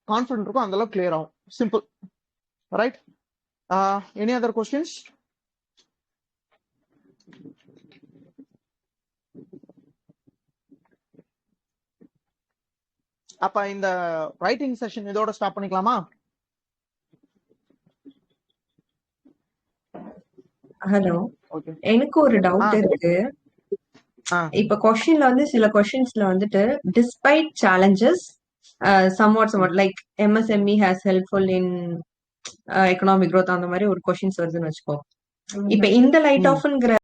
கான்ஃபிடென்ட் இருக்கோ அந்த அளவுக்கு கிளியர் ஆகும். Simple. Right, any other questions? அப்ப இந்த ரைட்டிங் செஷன் இதோட ஸ்டாப் பண்ணிக்கலாமா? ஹலோ, எனக்கு ஒரு டவுட் இருக்கு. இப்ப கொஸ்டின்ல வந்து சில கொஸ்டின்ஸ்ல வந்துட்டு despite challenges somewhat like MSME has helpful in economic growth அந்த மாதிரி ஒரு கொஸ்டின்ஸ் வருதுன்னு வச்சுக்கோ. இப்ப இந்த லைட் ஆஃப்ங்கிற